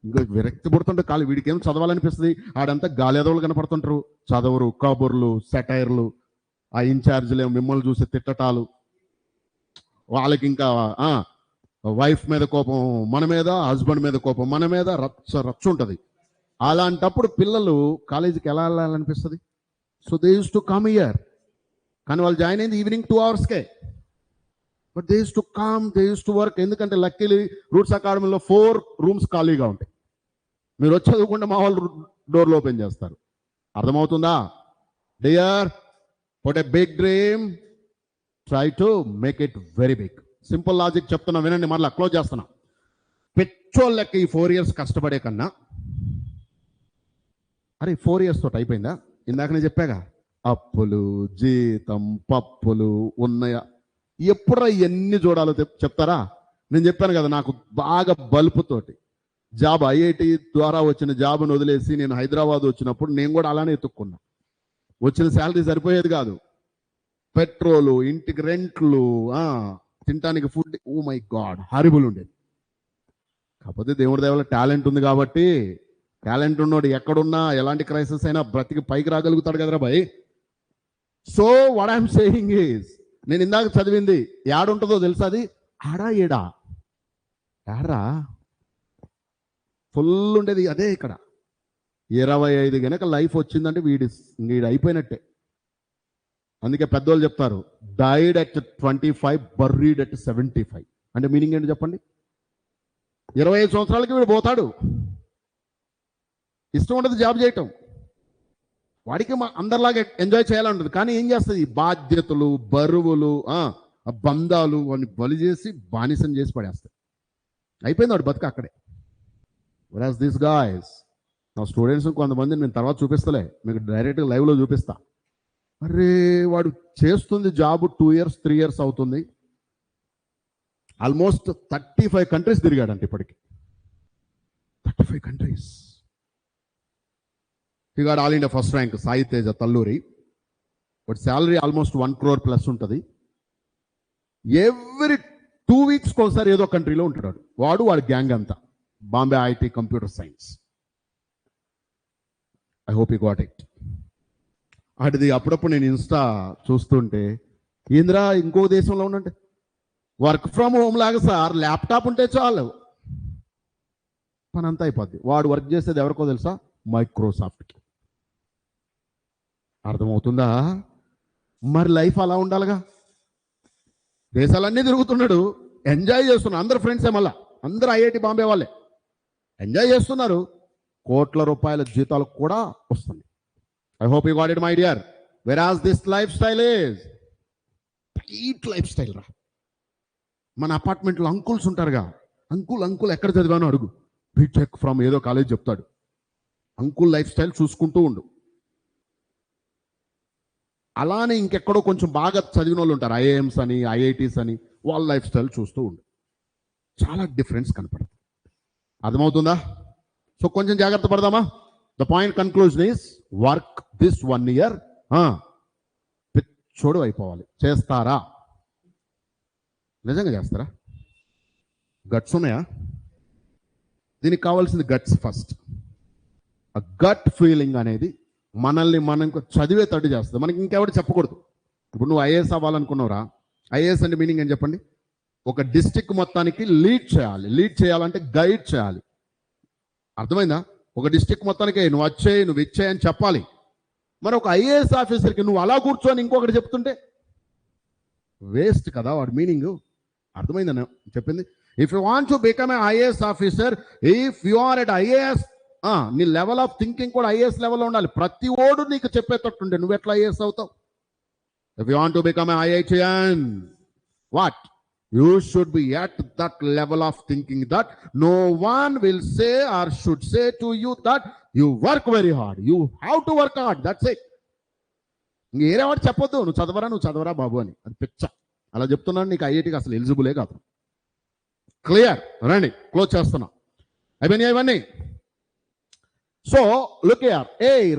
ఇంకా విరక్తి పుడుతుంటే కాలు, వీడికి ఏం చదవాలనిపిస్తుంది, ఆడంతా గాలిదవులు కనపడుతుంటారు, చదవరు, కబుర్లు, సెటైర్లు, ఆ ఇన్ఛార్జీలు మిమ్మల్ని చూసి తిట్టటాలు, వాళ్ళకి ఇంకా వైఫ్ మీద కోపం మన మీద, హస్బెండ్ మీద కోపం మన మీద, రచ్చ ఉంటుంది. అలాంటప్పుడు పిల్లలు కాలేజీకి ఎలా వెళ్ళాలనిపిస్తుంది? So they use to come here. కానీ వాళ్ళు జాయిన్ అయింది evening 2 hours. But they use to come, they use to work. ఎందుకంటే లక్కీలీ రూట్స్ అకాడమీలో 4 rooms ఖాళీగా ఉంటాయి. మీరు వచ్చి చదువుకుంటే మా వాళ్ళు డోర్లు ఓపెన్ చేస్తారు. అర్థమవుతుందా? Dear, put a big dream, try to make it very big. Simple logic చెప్తున్నా, వినండి, మళ్ళీ క్లోజ్ చేస్తున్నా. పెచ్చోళ్ళ లెక్క ఈ 4 years కష్టపడే కన్నా, అరే 4 years తోటి అయిపోయిందా? ఇందాక నేను చెప్పాగా, అప్పులు, జీతం, పప్పులు ఉన్నాయా? ఎప్పుడరా ఇవన్నీ చూడాలో చెప్తారా? నేను చెప్పాను కదా, నాకు బాగా బల్పుతోటి జాబ్, ఐఐటి ద్వారా వచ్చిన జాబ్ను వదిలేసి నేను హైదరాబాద్ వచ్చినప్పుడు నేను కూడా అలానే ఎత్తుక్కున్నా. వచ్చిన శాలరీ సరిపోయేది కాదు. పెట్రోలు, ఇంటికి రెంట్లు, తినటానికి food, oh my God, horrible ఉండేది. కాకపోతే దేవుడి దేవల టాలెంట్ ఉంది కాబట్టి, టాలెంట్ ఉన్నోడు ఎక్కడున్నా ఎలాంటి క్రైసిస్ అయినా బ్రతికి పైకి రాగలుగుతాడు కదరా భయ్. So what I'm saying is, నేను ఇందాక చదివింది ఏడుంటుందో తెలుసా? అది ఆడా ఏడా ఆడరా ఫుల్ ఉండేది అదే ఇక్కడ 25 గనక లైఫ్ వచ్చిందంటే వీడి అయిపోయినట్టే. అందుకే పెద్దోళ్ళు చెప్తారు డైడ్ అట్ 25 బర్రీడ్ అట్ 75. అంటే మీనింగ్ ఏంటి చెప్పండి? 25 సంవత్సరాలకి వీడు పోతాడు. ఇష్టం ఉండదు జాబ్ చేయటం, వాడికి అందరిలాగా ఎంజాయ్ చేయాలంటుంది. కానీ ఏం చేస్తుంది? బాధ్యతలు, బరువులు, బంధాలు వాడిని బలి చేసి బానిసం చేసి పడేస్తాయి. అయిపోయింది వాడు బతుక అక్కడే. whereas these guys, నా స్టూడెంట్స్ కొంతమంది నేను తర్వాత చూపిస్తలే, మీకు డైరెక్ట్గా లైవ్లో చూపిస్తా. అరే వాడు చేస్తుంది జాబ్ 2 years 3 years అవుతుంది, ఆల్మోస్ట్ 35 కంట్రీస్ తిరిగాడంట ఇప్పటికి. 35 countries. He got all India first rank, Sai Teja Talluri. But salary almost 1 crore plus ఉంటుంది. ఎవ్రీ 2 weeks ఒకసారి ఏదో కంట్రీలో ఉంటాడు వాడి గ్యాంగ్ అంతా. Bombay IIT computer science. I hope you got it. అటుది అప్పుడప్పుడు నేను ఇన్స్టా చూస్తుంటే ఏంద్రా ఇంకో దేశంలో ఉండంటే వర్క్ ఫ్రమ్ హోమ్ లాగా సార్, ల్యాప్టాప్ ఉంటే చాలు పని అంతా అయిపోద్ది. వాడు వర్క్ చేసేది ఎవరికో తెలుసా? మైక్రోసాఫ్ట్కి. అర్థమవుతుందా? మరి లైఫ్ అలా ఉండాలిగా. దేశాలన్నీ తిరుగుతున్నాడు, ఎంజాయ్ చేస్తున్నాడు. అందరు ఫ్రెండ్సే, మళ్ళా అందరూ ఐఐటి బాంబే వాళ్ళే. ఎంజాయ్ చేస్తున్నారు, కోట్ల రూపాయల జీతాలు కూడా వస్తుంది. I hope you got it my dear. Average this lifestyle is tight lifestyle రా. మన అపార్ట్మెంట్లో అంకుల్స్ ఉంటారుగా, అంకుల్ ఎక్కడ చదివానో అడుగు, బీటెక్ ఫ్రమ్ ఏదో కాలేజ్ చెప్తాడు. అంకుల్ లైఫ్ స్టైల్ చూసుకుంటూ ఉండు. అలానే ఇంకెక్కడో కొంచెం బాగా చదివిన వాళ్ళు ఉంటారు, ఐఐఎమ్స్ అని ఐఐటీస్ అని, వాళ్ళ లైఫ్ స్టైల్ చూస్తూ ఉండు. చాలా డిఫరెన్స్ కనపడుతుంది. అర్థమవుతుందా? సో కొంచెం జాగ్రత్త పడదామా? The point conclusion is work this 1 year. పిచ్చోడు అయిపోవాలి. చేస్తారా? నిజంగా చేస్తారా? గట్స్ ఉన్నాయా? దీనికి కావాల్సింది గట్స్ ఫస్ట్. ఆ గట్ ఫీలింగ్ అనేది మనల్ని మనం చదివేటట్టు చేస్తుంది. మనకి ఇంకెవరు చెప్పకూడదు. ఇప్పుడు నువ్వు ఐఏఎస్ అవ్వాలనుకున్నావురా, ఐఏఎస్ అంటే మీనింగ్ ఏం చెప్పండి? ఒక డిస్ట్రిక్ట్ మొత్తానికి లీడ్ చేయాలి. లీడ్ చేయాలంటే గైడ్ చేయాలి. అర్థమైందా? ఒక డిస్ట్రిక్ట్ మొత్తానికి నువ్వు ఇచ్చేయి అని చెప్పాలి. మరి ఒక ఐఏఎస్ ఆఫీసర్కి నువ్వు అలా కూర్చొని ఇంకొకటి చెప్తుంటే వేస్ట్ కదా వాడి మీనింగ్. అర్థమైందని చెప్పింది. If you want to become a IAS officer, if you are at IAS, నీ లెవెల్ ఆఫ్ థింకింగ్ కూడా ఐఏఎస్ లెవెల్లో ఉండాలి. ప్రతి ఓడు నీకు చెప్పేటట్టుండే నువ్వు ఎట్లా ఐఏఎస్ అవుతావు? If you want to become A IITN, what? You should be at that level of thinking that no one will say or should say to you that you work very hard. You have to work hard. That's it. ఇంకేరే వాడు చెప్పొద్దు నువ్వు చదవరా బాబు అని. అది పిచ్చ. అలా చెప్తున్నాను, నీకు ఐఐటికి అసలు ఎలిజిబులే కాదు. క్లియర్? రండి క్లోజ్ చేస్తున్నా. అయిపోయినాయి ఇవన్నీ. So look here.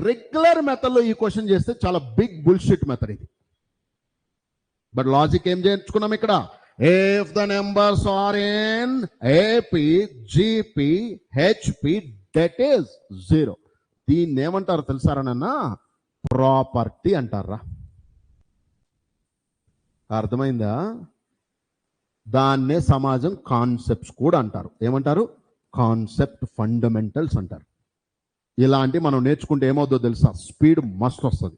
రెగ్యులర్ మెథడ్లో ఈ క్వశ్చన్ చేస్తే చాలా బిగ్ బుల్షిట్ మెథడ్ ఇది. బట్ లాజిక్ ఏం చేయించుకున్నాం ఇక్కడ? If the numbers are in AP, GP, HP, that is 0. దీన్ని ఏమంటారు తెలుసారనన్నా? ప్రాపర్టీ అంటారా. అర్థమైందా? దాన్నే సమాజం కాన్సెప్ట్స్ కూడా అంటారు. ఏమంటారు? కాన్సెప్ట్ ఫండమెంటల్స్ అంటారు. ఇలాంటి మనం నేర్చుకుంటే ఏమవుతుందో తెలుసా? స్పీడ్ మస్ట్ వస్తుంది.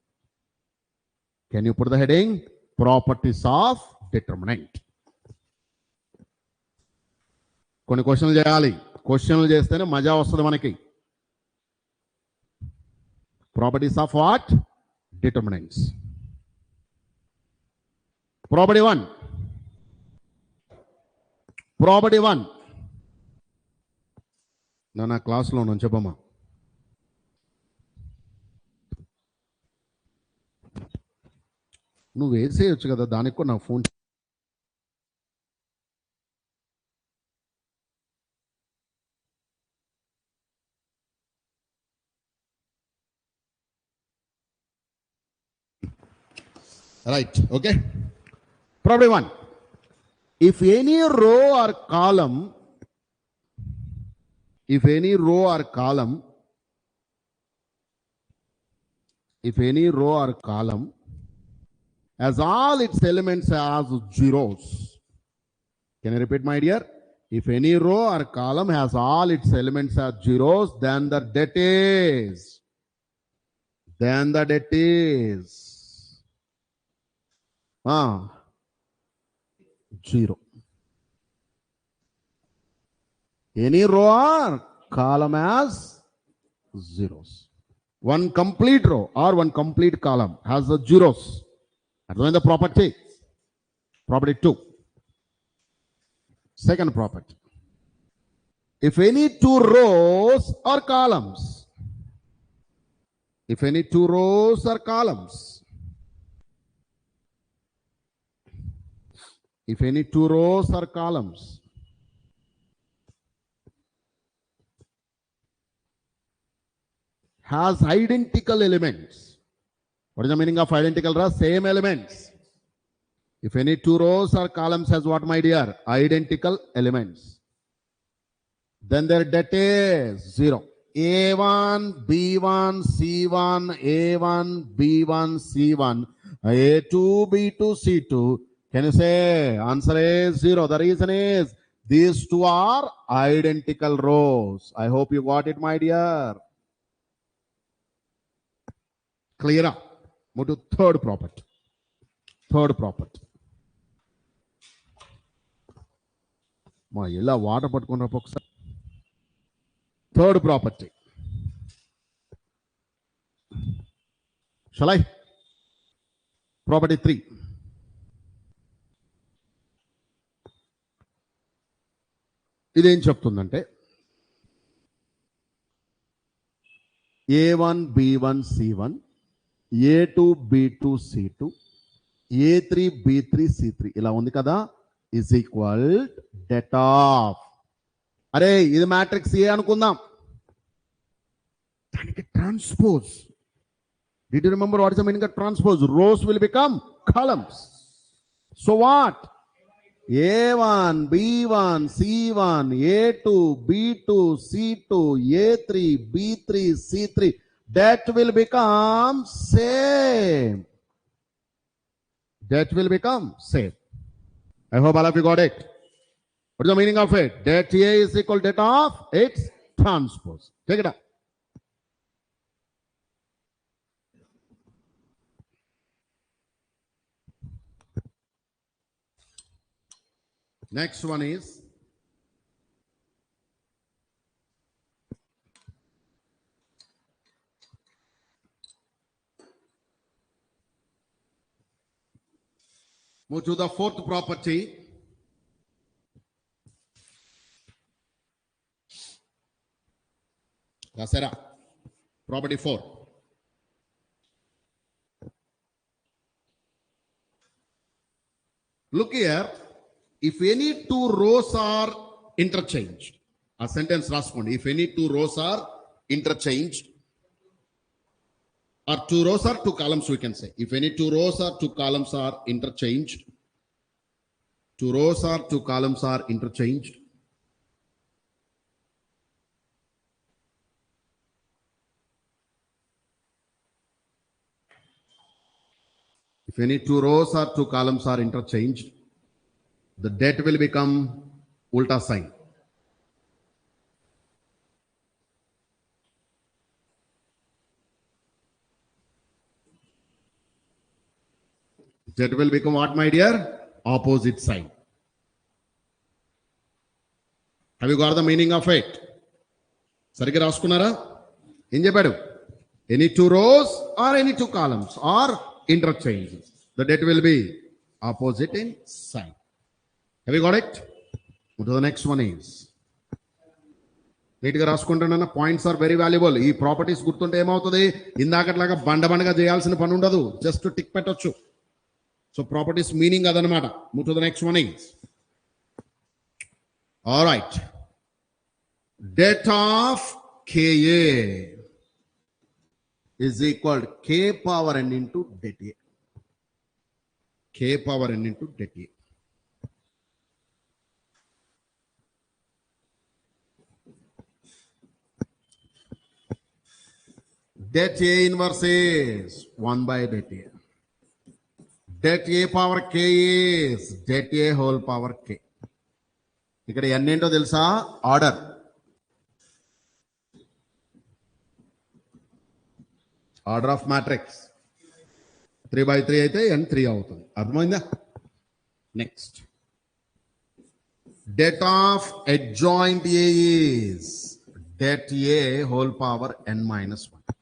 Can you put the heading? Properties of determinant. కొన్ని క్వశ్చన్లు చేయాలి. క్వశ్చన్లు చేస్తేనే మజా వస్తుంది మనకి. Properties of what? Determinants. Property 1. Property 1 నా క్లాస్లో ఉన్నాను, చెప్పమ్మా. నువ్వు వేసేయచ్చు కదా, దానికి కూడా నా phone. Right, okay. Problem 1. If any row or column has all its elements as zeros, Can you repeat, my dear? If any row or column has all its elements as zeros, then the debt is. Zero. Any row or column has zeros. One complete row or one complete column has the zeros. That's the property. Property 2. Second property. If any two rows or columns, if any two rows or columns, if any two rows or columns has identical elements. What is the meaning of identical? Same elements. If any two rows or columns has what, my dear? Identical elements. Then their debt is zero. A1, B1, C1, A1, B1, C1, A2, B2, C2. Can you say answer is zero? The reason is these two are identical rows. I hope you got it, my dear. Clear up. Move to third property. Third property. Third property. Shall I? Property 3. ఇదేం చెప్తుందంటే A1, B1, C1, A2, B2, C2, A3, B3, C3 ఇలా ఉంది కదా, is equal debt of. అరే ఇది matrix ఏ అనుకుందాం, దానికి transpose. Did you remember what is the meaning of transpose? Rows will become columns. So what? A1, B1, C1, A2, B2, C2, A3, B3, C3. That will become same. That will become same. I hope all of you got it. What is the meaning of it? That A is equal to that of its transpose. Take it up. Next one is move to the fourth property. Dasera. Property 4. Look here. If any two rows are interchanged, a sentence raskondi. If any two rows are interchanged, or two rows or two columns, we can say. If any two rows or two columns are interchanged, two rows or two columns are interchanged, if any two rows or two columns are interchanged, the debt will become ulta sign. Debt will become what, my dear? Opposite sign. Have you got the meaning of it? Sariga raskunara? Em chepadu? Any two rows or any two columns are interchanged, the debt will be opposite in sign. Have you got it? Go to the next one is. నీట్గా రాసుకుంటున్నా, points are very valuable. ఈ properties గుర్తుంటే ఏమవుతుంది, ఇందాకట్లాగా బండగా చేయాల్సిన పని ఉండదు, just tick పెట్టొచ్చు. So properties meaning అదనమాట. Move to the next one is. Alright. Det of KA is equal to K power n into det A. K power n into det A. Det A inverse is 1 by det A. Det A power K is det A whole power K. ఇక్కడ n ఏంటో తెలుసా? Order. Order of matrix 3/3 అయితే n 3 అవుతుంది. అర్థమైందా? Next, det of adjoint A is det A whole power n minus 1.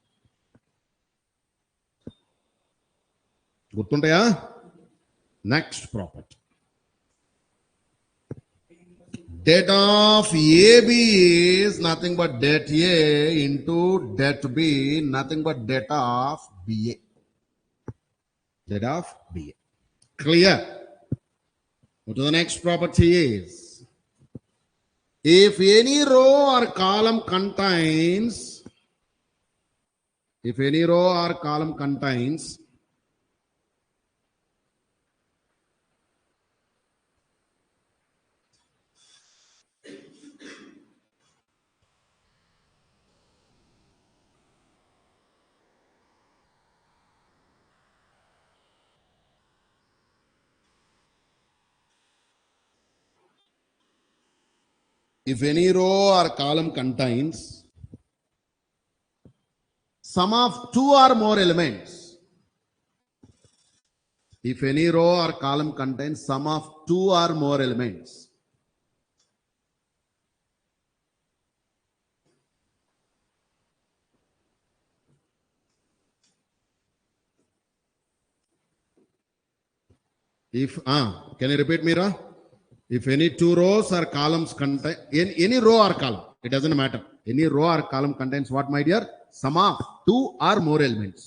గుర్తుంటాయా? Next property, det of AB is nothing but det A into det B, nothing but det of BA. Det of BA. Clear? Go to the next property is, if any row or column contains, if any row or column contains if any row or column contains sum of two or more elements, if any row or column contains sum of two or more elements, if can you repeat, Mira? If any two rows or columns contain, any row or column, it doesn't matter, any row or column contains what, my dear? Sum of two or more elements.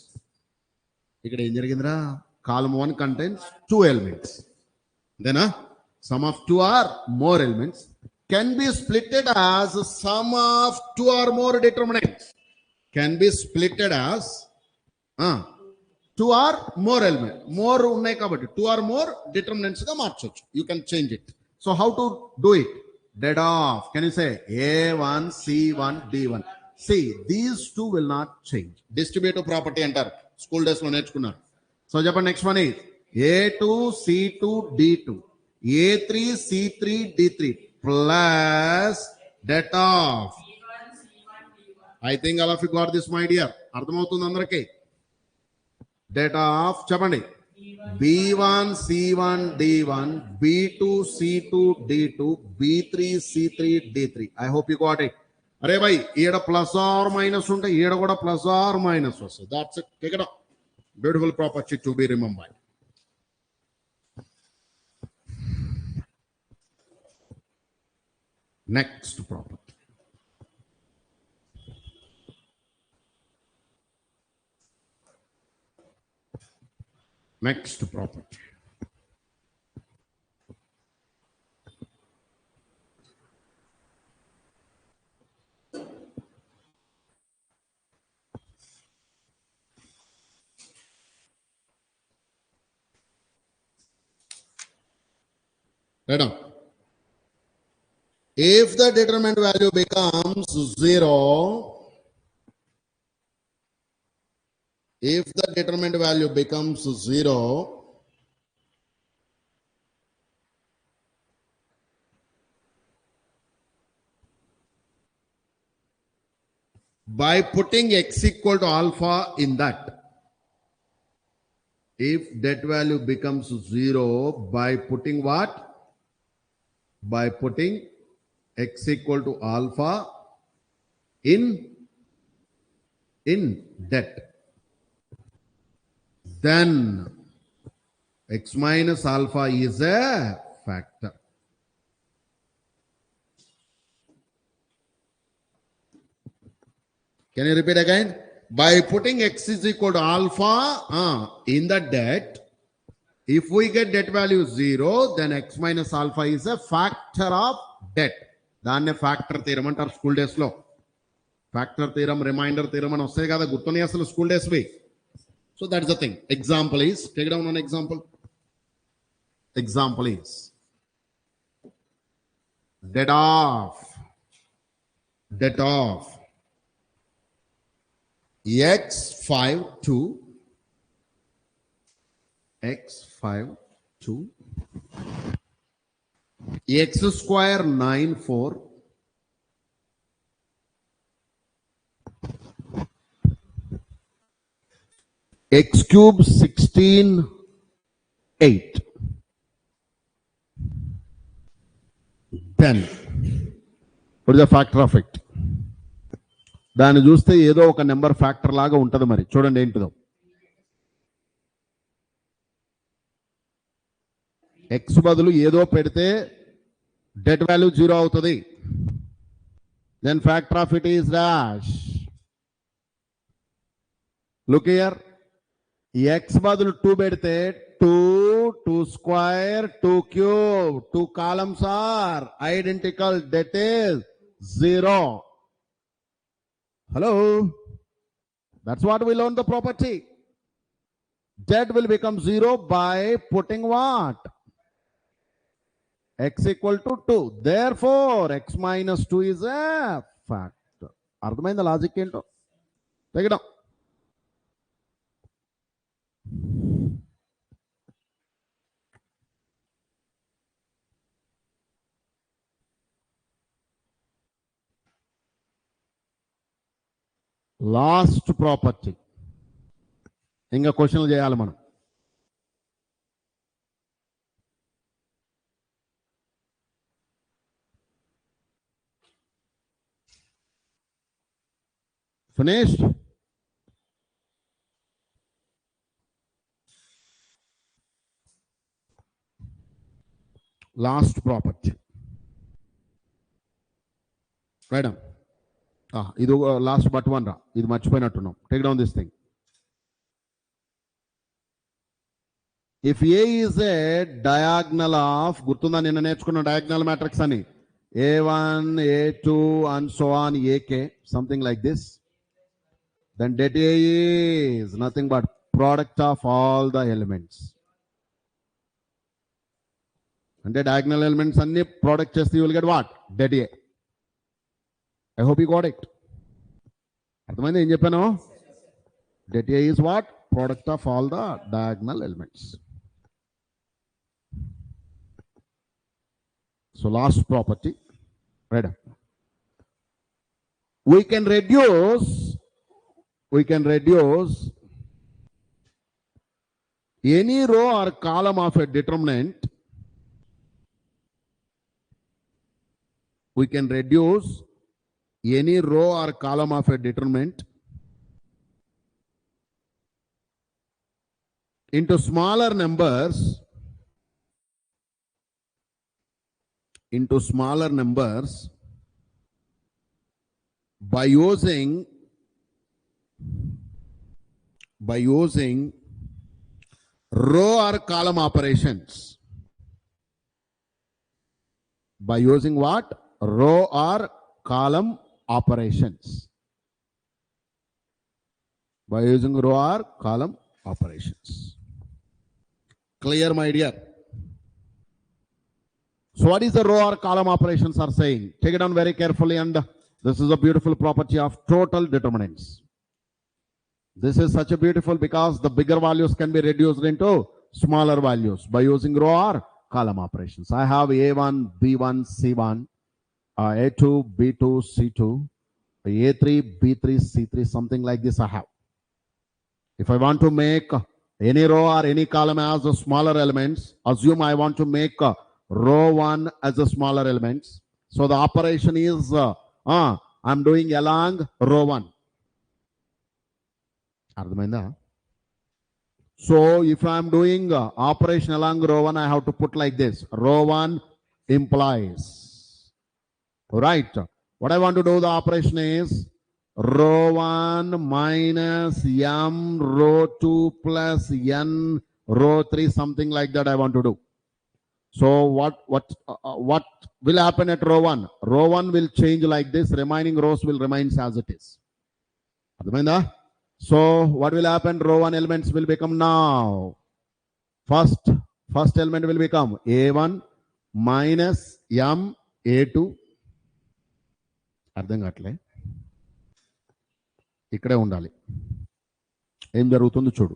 ఇక్కడ ఏం జరిగిందిరా? Column 1 contains two elements, then sum of two or more elements can be splitted as sum of two or more determinants, can be splitted as two or more element, more ఉన్నాయి కాబట్టి two or more determinants గా మార్చొచ్చు. You can change it. So how to do it? Det of, can you say A1 C1 D1? See, these two will not change. Distributive property అంటారు, school days లో నేర్చుకున్నారు. So చెప్పండి, next one is A2 C2 D2, A3 C3 D3 plus det of, I think all of you got this, my dear. అర్థమవుతుంది అందరికీ? Det of చెప్పండి, B1 C1 D1, B2 C2 D2, B3 C3 D3. I hope you got it. అరే భాయ్, ఈడ plus are minus ఉంటే ఈడ కూడా plus are minus వస్తుంది. That's it. Take it up. Beautiful property to be remembered. Next property, next property, right on. If the determinant value becomes 0, if the determinant value becomes 0, by putting x equal to alpha in that, if that value becomes 0 by putting what? By putting x equal to alpha in that, then x minus alpha is a factor. Can you repeat again? By putting x is equal to alpha in the det, if we get det value 0, then x minus alpha is a factor of det. దాన్నే factor theorem అంటారు school days లో. Factor theorem, reminder theorem అని వస్తాయి కదా, గుర్తున్నాయి అసలు school days వి. So that's the thing. Example is, take it down on example. Example is det of x5 to x square 9 4 x cube 16 8 10. What is the factor of it? దాన్ని చూస్తే ఏదో ఒక నెంబర్ ఫ్యాక్టర్ లాగా ఉంటుంది. మరి చూడండి ఏంటిదో. ఎక్స్ బదులు ఏదో పెడితే డెట్ వాల్యూ 0 అవుతుంది. Then factor of it is dash. Look here, x బదులు 2 పెడితే 2 2 square 2 cube 2 columns are identical, det is 0. Hello, that's what we learn the property. Debt will become 0 by putting what? X equal to 2. Therefore, x minus 2 is a factor. Ardhamainda logic ento? Take it down. Last property. ఇంకా క్వశ్చన్లు చేయాలి మనం. Finished. Last property. Right. ఇది last but one రా, ఇది మర్చిపోయినట్టున్నాం. Take down this thing. If A is a diagonal of, గుర్తుందా నిన్న నేర్చుకున్న డయాగ్నల్ మ్యాట్రిక్స్ అని, A1 A2 and so on AK, something like this, then det A is nothing but product of all the elements. అంటే diagonal elements అన్ని product చేస్తే you will get what? Det A. I hope you got it. అర్థమైంది ఏం చెప్పాను? Det A is what? Product of all the diagonal elements. So last property, right? We can reduce any row or column of a determinant. We can reduce any row or column of a determinant into smaller numbers by using row or column operations. By using what? Row or column operations. By using row or column operations. Clear, my dear? So what is the row or column operations are saying? Take it down very carefully, and this is a beautiful property of total determinants. This is such a beautiful because the bigger values can be reduced into smaller values by using row or column operations. I have A1, B1, C1, A2, B2, C2, A3, B3, C3, something like this I have. If I want to make any row or any column as a smaller elements, assume I want to make row 1 as a smaller elements. So the operation is I'm doing along row 1. Ardhamainda? So if I'm doing operation along row 1, I have to put like this. Row 1 implies. Right. What I want to do, the operation is row 1 minus m row 2 plus n row 3, something like that I want to do. So what will happen at row 1? Row 1 will change like this. Remaining rows will remain as it is. So what will happen? Row 1 elements will become now. First element will become A1 minus m A2. అర్థం కావట్లే, ఇక్కడే ఉండాలి. ఏం జరుగుతుందో చూడు.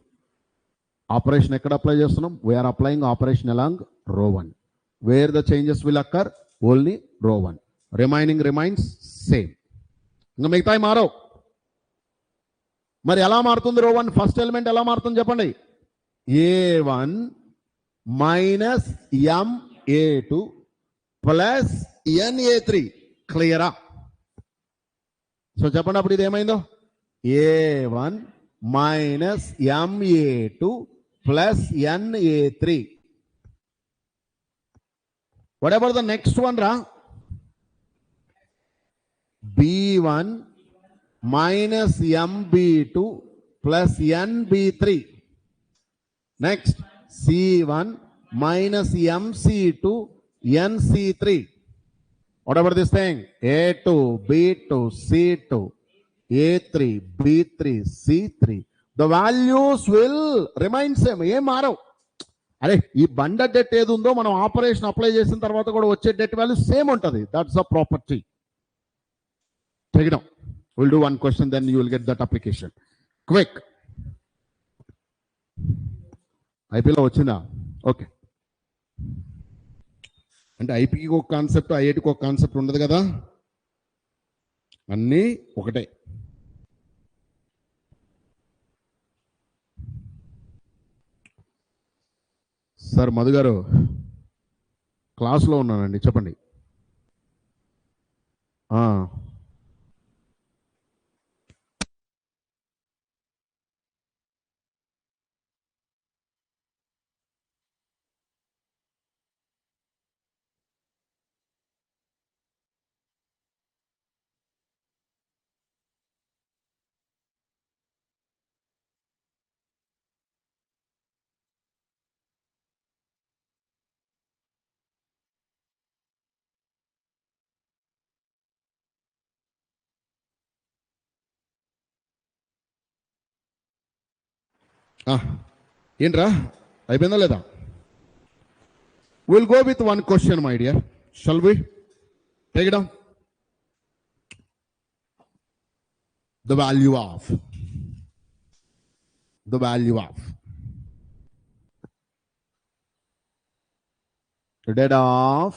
Operation ఎక్కడ apply చేస్తున్నాం? We are applying operation along రో 1. where the changes will occur, only row 1. Remaining remains same. ఇంకా మిగతాయి మారవు. మరి ఎలా మారుతుంది రో 1? ఫస్ట్ ఎలిమెంట్ ఎలా మారుతుంది చెప్పండి. A1 minus MA2 plus NA3. క్లియరా? సో చెప్పండి అప్పుడు ఇది ఏమైందో. A1 minus MA2 plus NA3. What about the next one, Ra? B1 minus MB2 plus NB3. Next, C1 minus MC2 NC3. What about this thing? A2, B2, C2, A3, B3, C3. The values will remain same. ఏం మారవు. అరే ఈ బండ debt ఏది ఉందో మనం operation apply చేసిన తర్వాత కూడా వచ్చే డెట్ వాల్యూ సేమ్ ఉంటుంది. That's the property. Take it down. We'll do one question, then you will get that application. Quick. ఐపీలో వచ్చిందా? ఓకే. అంటే ఐపీకి ఒక కాన్సెప్ట్, ఐఐటికి ఒక కాన్సెప్ట్ ఉండదు కదా, అన్నీ ఒకటే. సార్ మధు గారు క్లాస్లో ఉన్నానండి, చెప్పండి. ఏంట్రా అయిపోయిందా లేదా? We'll go with one question, my dear. Shall we? Take it down. The value of the dead of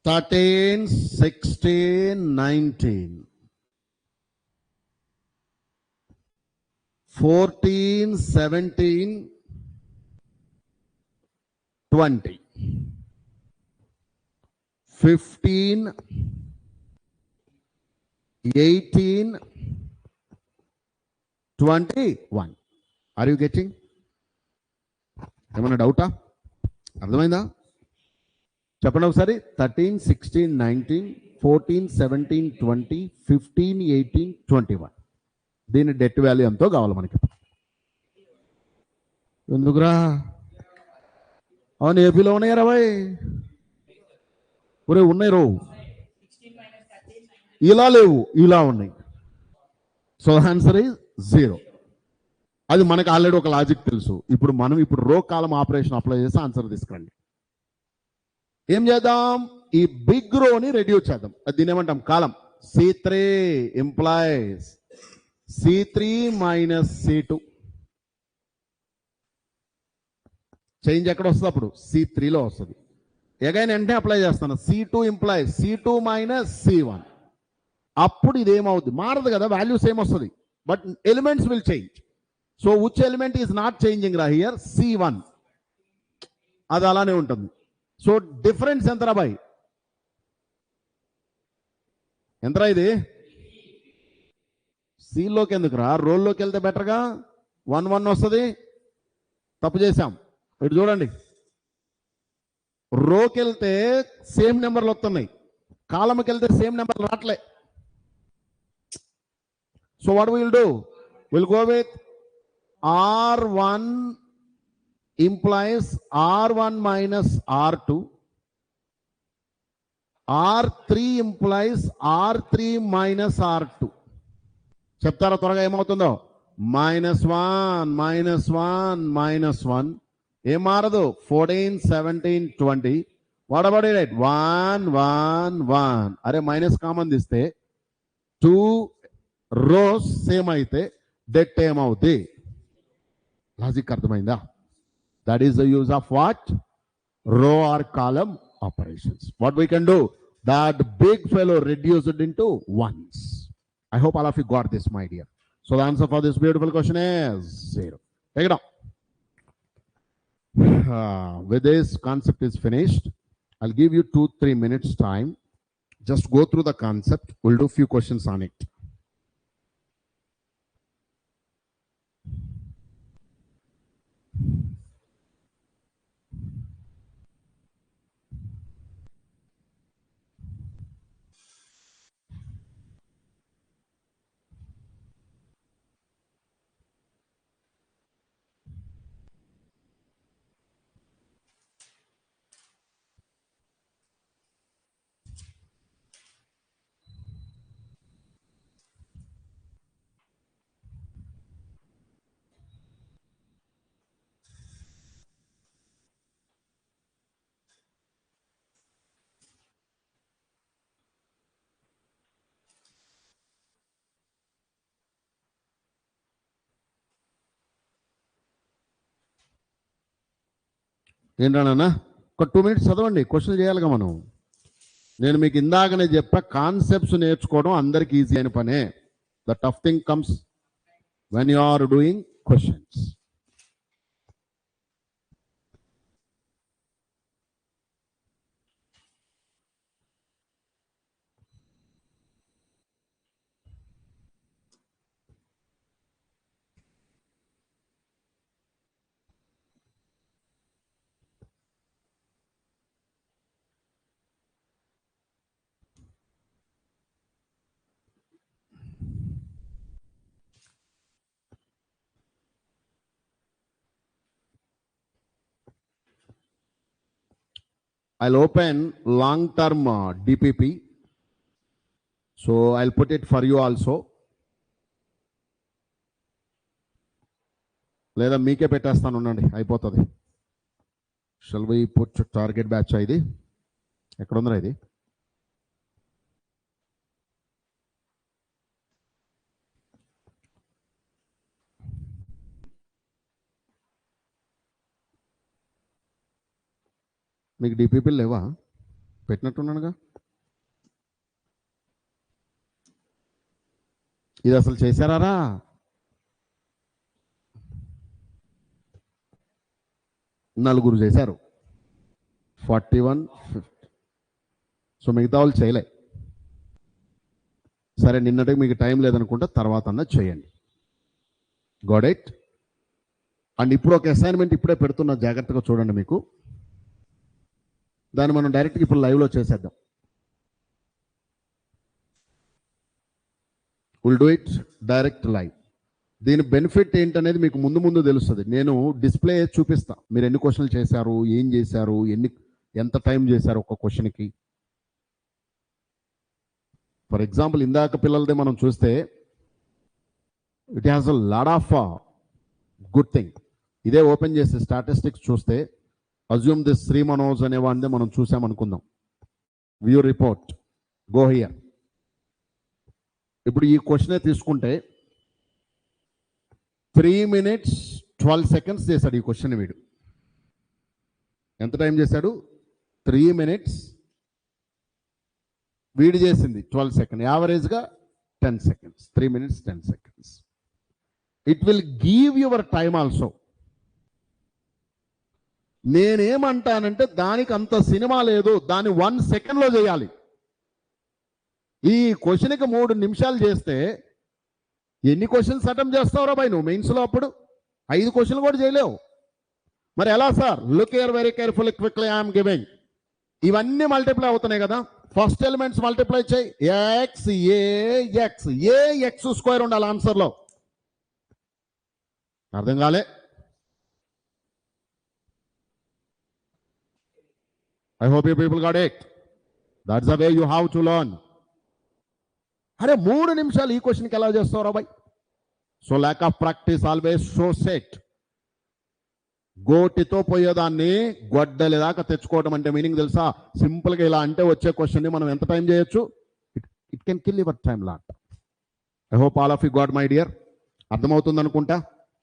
13, 16, 19, 14, 17, 20, 15, 18, 21. Are you getting? ఏమన్నా డౌటా? అర్థమైందా? చెప్పండి ఒకసారి. 13, 16, 19, 14, 17, 20, 15, 18, 21. దీని డెట్ వాల్యూ ఎంతో కావాలి మనకి. ఎందుకురా? అవును, ఏపీలో ఉన్నాయి 20. ఒరే ఉన్నాయి రో, ఇలా లేవు, ఇలా ఉన్నాయి. So answer is 0. అది మనకు ఆల్రెడీ ఒక లాజిక్ తెలుసు. ఇప్పుడు మనం రో కాలం ఆపరేషన్ అప్లై చేసి ఆన్సర్ తీసుకురండి. ఏం చేద్దాం? ఈ బిగ్ రోని రెడ్యూస్ చేద్దాం. దీని ఏమంటాం? కాలం. C3 implies C3 minus C2. Change ఎక్కడ వస్తుంది? అప్పుడు C3లో వస్తుంది. ఎగైన్ వెంటనే అప్లై చేస్తాను. C2 implies C2 minus C1. అప్పుడు ఇదేమవుతుంది? మారదు కదా, వాల్యూస్ ఏం వస్తుంది, but elements will change. So which element is not changing రా హియర్? C1. అది అలానే ఉంటుంది. సో డిఫరెన్స్ ఎంతరా బాయ్? ఎంతరా ఇది? సిలోకి ఎందుకురా, రోల్లోకి వెళ్తే బెటర్గా. 1 1 వస్తుంది. తప్పు చేసాం. ఇటు చూడండి, రోకి వెళ్తే సేమ్ నెంబర్లు వస్తున్నాయి, కాలంకి వెళ్తే సేమ్ నెంబర్లు రావట్లే. So what will do? Will go with R1 implies R1 minus R2. R3 implies R3 minus R2. చెప్తారా త్వరగా ఏమవుతుందో? -1 -1 -1. ఏం మారదు? 14, 17, 20. What about it? 1 1 1. అరే మైనస్ కామన్ తీస్తే 2 రోస్ సేమ్ అయితే డెట్ ఏమవుతుంది? లాజిక్ అర్థమైందా? That is the use of what? Row or column operations. What we can do? That big fellow reduced into ones. I hope all of you got this, my dear. So the answer for this beautiful question is 0. Take it up. With this concept is finished, I'll give you 2-3 minutes time. Just go through the concept. We'll do few questions on it. ఏంటన్నా ఒక 2 minutes చదవండి, question చేయాలిగా మనం. నేను మీకు ఇందాకనే చెప్పా, concepts నేర్చుకోవడం అందరికి ఈజీ అయిన పనే. The tough thing comes when you are doing questions. I'll open long-term DPP. So I'll put it for you also. లేదా మీకే పెట్టేస్తాను, ఉండండి, అయిపోతుంది. Shall we put target batch ఇది? ఎక్కడ ఉందిరా ఇది? మీకు డిపిపి లేవా? పెట్టినట్టున్నానుగా. ఇది అసలు చేశారా? నలుగురు చేశారు, 41, 50. సో మిగతా వాళ్ళు చేయలే. సరే, నిన్నటికి మీకు టైం లేదనుకుంటే తర్వాత అన్న చేయండి. Got it? అండ్ ఇప్పుడు ఒక అసైన్మెంట్ ఇప్పుడే పెడుతున్నా, జాగ్రత్తగా చూడండి. మీకు దాన్ని మనం డైరెక్ట్గా ఇప్పుడు లైవ్లో చేసేద్దాం. Will do it direct live. దీని బెనిఫిట్ ఏంటనేది మీకు ముందు తెలుస్తుంది. నేను డిస్ప్లే చూపిస్తా, మీరు ఎన్ని క్వశ్చన్లు చేశారు, ఏం చేశారు, ఎంత టైం చేశారు ఒక క్వశ్చన్కి. ఫర్ ఎగ్జాంపుల్ ఇందాక పిల్లలది మనం చూస్తే it has a lot of good thing. ఇదే ఓపెన్ చేసి స్టాటిస్టిక్స్ చూస్తే అజ్యూమ్ దిస్ శ్రీ మనోజ్ అనేవాడిని మనం చూసామనుకుందాం. View report, go here. ఇప్పుడు ఈ క్వశ్చనే తీసుకుంటే 3 minutes 12 seconds చేశాడు ఈ క్వశ్చన్. వీడు ఎంత టైం చేశాడు? 3 minutes. వీడు చేసింది 12 seconds, యావరేజ్గా 10 seconds. 3 minutes 10 seconds. It will give your time also. నేనేమంటానంటే దానికి అంత సినిమా లేదు, దాన్ని 1 second చేయాలి. ఈ క్వశ్చన్కి 3 నిమిషాలు చేస్తే ఎన్ని క్వశ్చన్స్ అటెంప్ట్ చేస్తావురా బాయ్ నువ్వు మెయిన్స్లో? అప్పుడు 5 క్వశ్చన్లు కూడా చేయలేవు. మరి ఎలా sir? Look here very carefully, quickly I'm giving. ఇవన్నీ మల్టిప్లై అవుతున్నాయి కదా. ఫస్ట్ ఎలిమెంట్స్ మల్టిప్లై చేయి. ఎక్స్ స్క్వేర్ ఉండాలి ఆన్సర్లో. అర్థం కాలే? I hope you people got it. That's the way you have to learn. అరే 3 నిమిషాలు ఈ క్వశ్చన్కి ఎలా చేస్తావు boy? So lack of practice always show set. గోటితో పోయేదాన్ని గొడ్డలి దాకా తెచ్చుకోవడం అంటే మీనింగ్ తెలుసా? సింపుల్గా ఇలా అంటే వచ్చే క్వశ్చన్ని మనం ఎంత టైం చేయొచ్చు? It can kill your time lot. I hope all of you got my dear. అర్థమవుతుంది అనుకుంటా.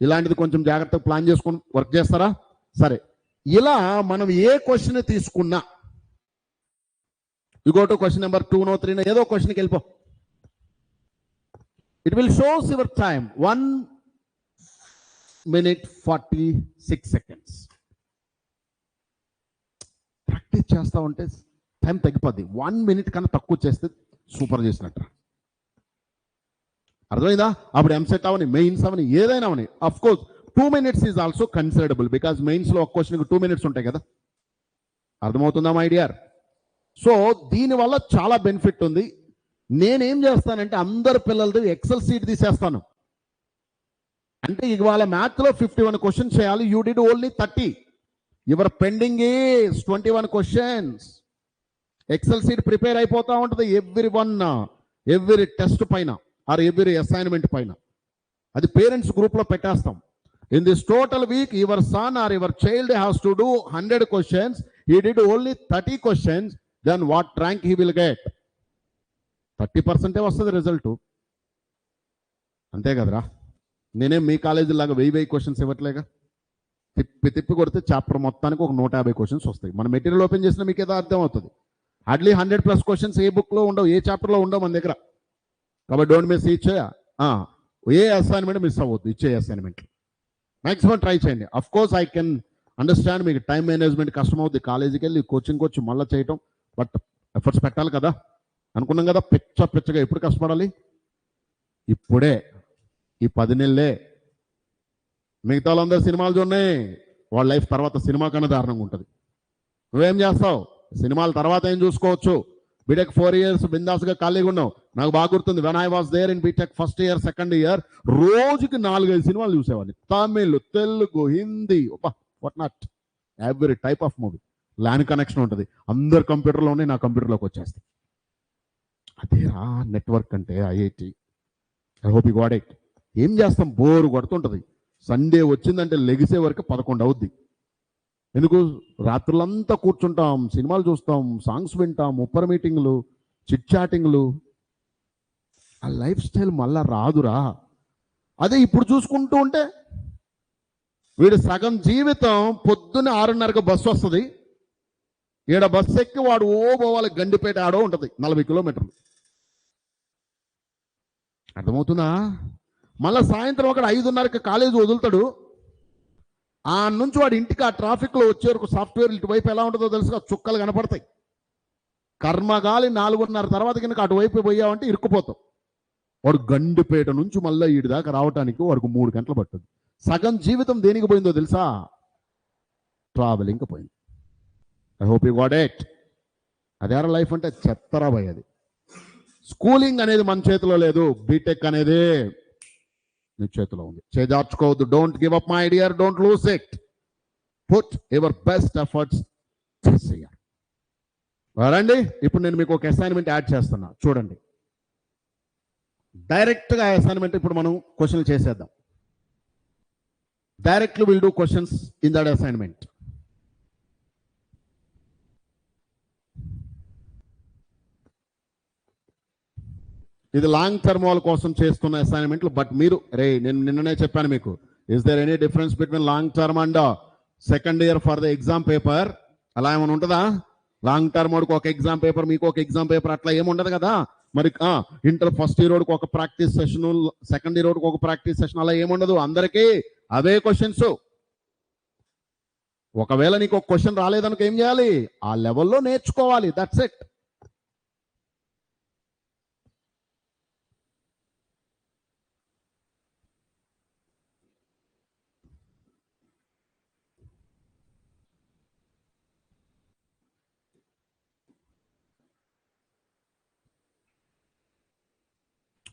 ఇలాంటిది కొంచెం జాగ్రత్తగా ప్లాన్ చేసుకుని వర్క్ చేస్తారా? సరే, ఇలా మనం ఏ క్వశ్చన్ తీసుకున్నా, you go to question number 2 no 3 no ఏదో క్వశ్చన్కి వెళ్ళిపో. It will shows your time 1 minute 46 seconds. Practice చేస్తా ఉంటే టైం తగ్గిపోద్ది. 1 minute కన్నా తక్కువ చేస్తే సూపర్ చేసినట్టు. అర్థమైందా? అప్పుడు ఎంసెట్ అవని, మెయిన్స్ అవని, ఏదైనా అవని. Of course 2 minutes is also considerable, because మెయిన్స్లో ఒక క్వశ్చన్కి 2 minutes ఉంటాయి కదా. అర్థమవుతుందా మై డియర్? సో దీనివల్ల చాలా బెనిఫిట్ ఉంది. నేనేం చేస్తానంటే అందరు పిల్లలది ఎక్సెల్ సీట్ తీసేస్తాను. అంటే ఇవాళ మ్యాథ్లో 51 క్వశ్చన్స్ చేయాలి, you did only 30. Your pending is 21 questions. Excel sheet prepare అయిపోతా ఉంటుంది ఎవ్రీ టెస్ట్ పైన ఆర్ ఎవ్రీ అసైన్మెంట్ పైన. అది పేరెంట్స్ గ్రూప్లో పెట్టేస్తాం. In this total week your son or your child has to do 100 questions, he did only 30 questions, then what rank he will get? 30% వస్తుంది result. అంతే కదరా? నేనేం మీ కాలేజీ లాగా 1000 క్వశ్చన్స్ ఇవ్వట్లేగా. తిప్పి కొడితే చాప్టర్ మొత్తానికి ఒక 150 క్వశ్చన్స్ వస్తాయి. మన మెటీరియల్ ఓపెన్ చేసినా మీకు ఏదో అర్థం అవుతుంది. హార్డ్లీ 100+ క్వశ్చన్స్ ఏ బుక్లో ఉండవు, ఏ చాప్టర్లో ఉండవు మన దగ్గర. కాబట్టి don't miss A assignment miss అవ్వద్దు. ఇచ్చే అసైన్మెంట్ మ్యాక్సిమం ట్రై చేయండి. Of course I can understand, మీకు టైం మేనేజ్మెంట్ కష్టం అవుతుంది. కాలేజీకి వెళ్ళి కోచింగ్ వచ్చి మళ్ళీ చేయటం, బట్ ఎఫర్ట్స్ పెట్టాలి కదా. అనుకున్నాం కదా పిచ్చగా ఎప్పుడు కష్టపడాలి? ఇప్పుడే, ఈ 10 నెలలే. మిగతా వాళ్ళందరూ సినిమాలు చూడండి, వాళ్ళ లైఫ్ తర్వాత సినిమా కన్నా దారుణంగా ఉంటుంది. నువ్వేం చేస్తావు? సినిమాల తర్వాత ఏం చూసుకోవచ్చు. బీటెక్ 4 years బిందాస్గా ఖాళీగా ఉన్నావు. నాకు బాగా గుర్తుంది, when I was there in BTech first year second year, రోజుకి 4-5 సినిమాలు చూసేవాడిని. Tamil, Telugu, Hindi, what not, every type of movie. LAN connection ఉంటుంది, అందరు కంప్యూటర్లో ఉన్నాయి, నా కంప్యూటర్లోకి వచ్చేస్తాయి. అదేరా నెట్వర్క్ అంటే IIT. I hope you got it. ఏం చేస్తాం, బోరు కొడుతుంటుంది. సండే వచ్చిందంటే లెగిసే వరకు 11 అవుద్ది. ఎందుకు? రాత్రులంతా కూర్చుంటాం, సినిమాలు చూస్తాం, సాంగ్స్ వింటాం, ఉప్పర్ మీటింగ్లు, చిట్ చాటింగ్లు. ఆ లైఫ్ స్టైల్ మళ్ళా రాదురా. అదే ఇప్పుడు చూసుకుంటూ ఉంటే వీడు సగం జీవితం పొద్దున్న 6:30కి బస్సు వస్తుంది, ఈడ బస్సు ఎక్కి వాడు పోవాలి గండిపేట ఆడో ఉంటుంది 40 కిలోమీటర్లు. అర్థమవుతుందా? మళ్ళీ సాయంత్రం అక్కడ 5:30కి కాలేజీ వదులుతాడు. ఆ నుంచి వాడు ఇంటికి ఆ ట్రాఫిక్లో వచ్చే వరకు సాఫ్ట్వేర్ ఇటువైపు ఎలా ఉంటుందో తెలుసుగా, చుక్కలు కనపడతాయి. కర్మగాలి 4:30 తర్వాత కనుక అటువైపు పోయావంటే ఇరుక్కుపోతావు. వాడు గండిపేట నుంచి మళ్ళీ ఈడి దాకా రావడానికి వాడికి 3 గంటలు పట్టుద్ది. సగం జీవితం దేనికి పోయిందో తెలుసా? ట్రావెలింగ్కి పోయింది. I hope you got it. అదేరా లైఫ్ అంటే? చెత్తరా భయ్ అది. స్కూలింగ్ అనేది మన చేతిలో లేదు, బీటెక్ అనేది నీ చేతిలో ఉంది. చేజార్చుకోవద్దు. Don't give up my dear, don't lose it. Put your best efforts this year. రండి, ఇప్పుడు నేను మీకు ఒక అసైన్మెంట్ యాడ్ చేస్తున్నా, చూడండి. డైరెక్ట్గా అసైన్మెంట్ ఇప్పుడు మనం క్వశ్చన్లు చేసేద్దాం. Directly will do questions in that assignment. ఇది లాంగ్ టర్మ్ వాళ్ళ కోసం చేస్తున్న అసైన్మెంట్లు. బట్ మీరు నేను నిన్ననే చెప్పాను మీకు, is there any difference between long term and second year for the exam paper? అలా ఏమైనా ఉంటుందా? లాంగ్ టర్మ్ వాడికి ఒక ఎగ్జామ్ పేపర్, మీకు ఒక ఎగ్జామ్ పేపర్, అట్లా ఏముండదు కదా. మరి ఇంటర్ ఫస్ట్ ఇయర్ వాడికి ఒక ప్రాక్టీస్ సెషన్, సెకండ్ ఇయర్ వాడికి ఒక ప్రాక్టీస్ సెషన్, అలా ఏముండదు. అందరికీ అవే క్వశ్చన్స్. ఒకవేళ నీకు ఒక క్వశ్చన్ రాలేదనుకో ఏం చేయాలి? ఆ లెవెల్లో నేర్చుకోవాలి. That's it.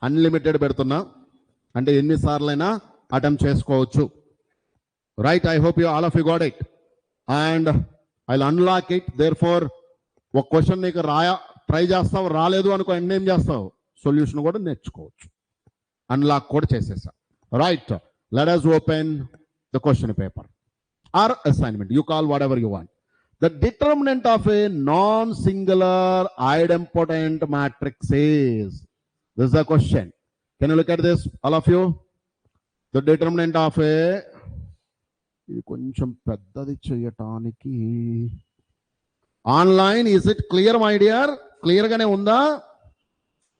అన్లిమిటెడ్ పెడుతున్నా, అంటే ఎన్నిసార్లైనా అటెంప్ట్ చేసుకోవచ్చు. Right, I hope you all of you got it and I will unlock it. There for ఒక క్వశ్చన్ నీకు ట్రై చేస్తావు, రాలేదు అనుకో, ఏం చేస్తావు? సొల్యూషన్ కూడా నేర్చుకోవచ్చు. అన్లాక్ కూడా చేసేసా. Right, let us open the question paper or assignment, you call whatever you want. The determinant of a non-singular idempotent matrix is, this is the question. Can you look at this, all of you? The determinant of a ఇది కొంచెం పెద్దది చేయటానికి online is it clear my dear? Clear గానే ఉందా?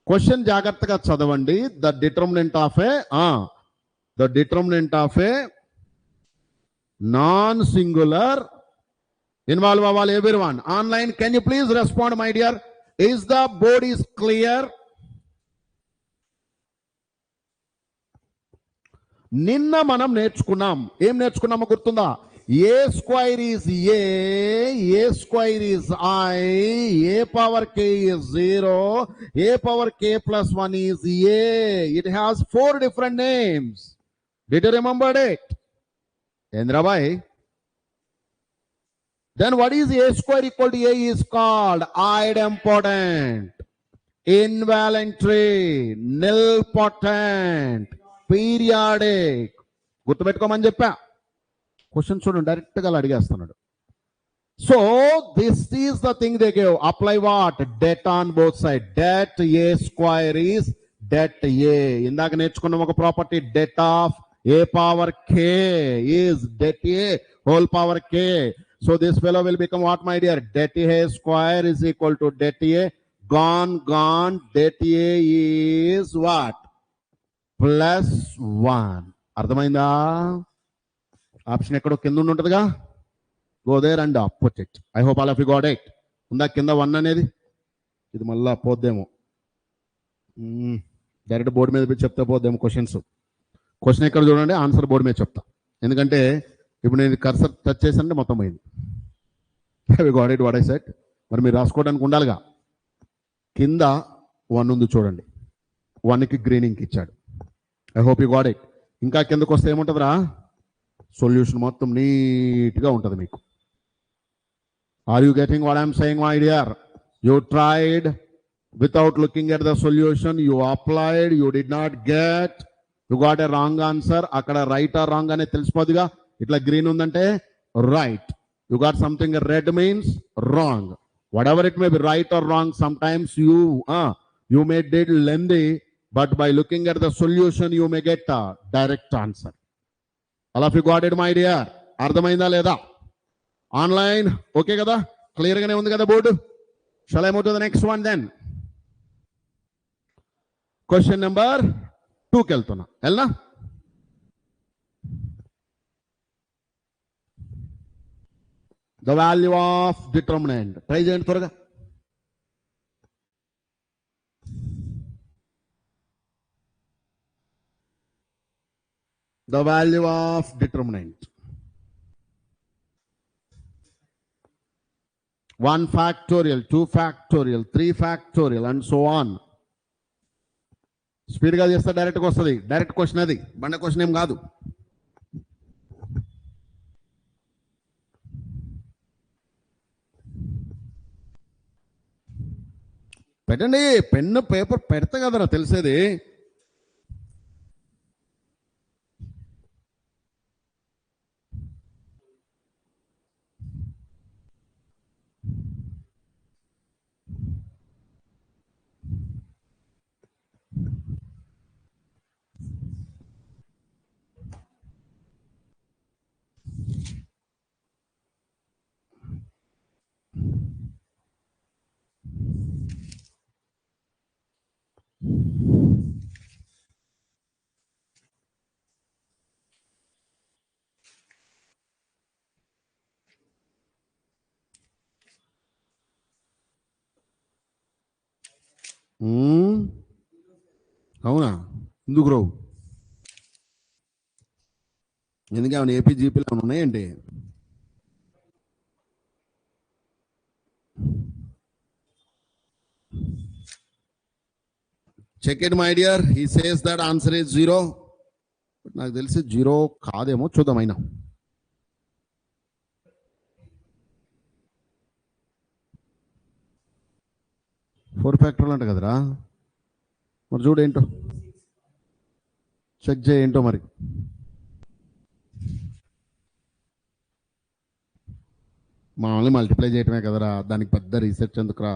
Question జాగ్రత్తగా చదవండి. The determinant of A non singular involve అవ్వాలి everyone. Online can you please respond my dear? Is the board is clear? నిన్న మనం నేర్చుకున్నాం. ఏం నేర్చుకున్నామో గుర్తుందా? A square is A square is I, A power K is 0, A power K plus 1 is A. It has 4 different names. Did you remember it? Endrabhai. Then what is a square equal to a is called idempotent, involuntary, nilpotent, periodic. గుర్తుపెట్టుకోమని చెప్పా. Question చూడండి, direct గా అడిగేస్తున్నాడు. So this is the thing they gave. Apply what? Det on both side. Det A square is det A. ఇందాక నేర్చుకున్నాం ఒక property, det of A power K is det A whole power K. So this fellow will become what my dear? Det A square is equal to det A gone det A is what? +1. అర్థమైందా? Option ఎక్కడో కింద ఉంటుందిగా, go there and put it. I hope all of you got it. ఉందా కింద 1 అనేది? ఇది మళ్ళా పోద్దేమో, direct board మీద చెప్తే పోద్దేమో క్వశ్చన్స్. క్వశ్చన్ ఎక్కడ చూడండి, ఆన్సర్ బోర్డు మీద చెప్తా. ఎందుకంటే ఇప్పుడు నేను కర్సర్ టచ్ చేశానంటే మొత్తం పోయింది. We got it what I said. మరి మీరు రాసుకోవడానికి ఉండాలిగా. కింద 1 ఉంది చూడండి, 1కి గ్రీనింగ్ ఇచ్చాడు. I hope you got it. ఇంకా కిందకు వస్తే ఏముంటుందిరా? సొల్యూషన్ మొత్తం నీట్గా ఉంటుంది మీకు. Are you getting what I'm saying my dear? You tried without looking at the solution, you applied, you did not get, you got a wrong answer. అక్కడ right or wrong అనేది తెలిసిపోదుగా. ఇట్లా గ్రీన్ ఉందంటే right, you got something red means wrong. Whatever it may be right or wrong, some times you may did lengthy, but by looking at the solution you may get a direct answer. All of you got it my dear? అర్థమైందా లేదా? Online okay కదా? Clear గానే ఉంది కదా board? Shall I move to the next one then? Question number 2కి వెళ్తున్నా. వెళ్ళనా? The value of determinant. Try చేయండి త్వరగా. The value of determinant. 1 factorial, 2 factorial, 3 factorial and so on. Speed గా చేస్తే డైరెక్ట్గా వస్తుంది. డైరెక్ట్ క్వశ్చన్ అది, బండ క్వశ్చన్ ఏం కాదు. పెట్టండి, పెన్ను పేపర్ పెడతా కదరా తెలిసేది. అవునా? ఎందుకు రావు? ఎందుకు ఏమైనా ఏపీ జీపీలో ఉన్నాయండి? Check it my dear. He says that answer is 0. నాకు తెలిసి 0 కాదేమో, చూద్దాం. అయినా 4 ఫ్యాక్టర్లు అంట కదరా. మరి చూడు ఏంటో, చెక్ చేయంటో. మరి మామూలు మల్టిప్లై చేయటమే కదరా, దానికి పెద్ద రీసెర్చ్ ఎందుకురా?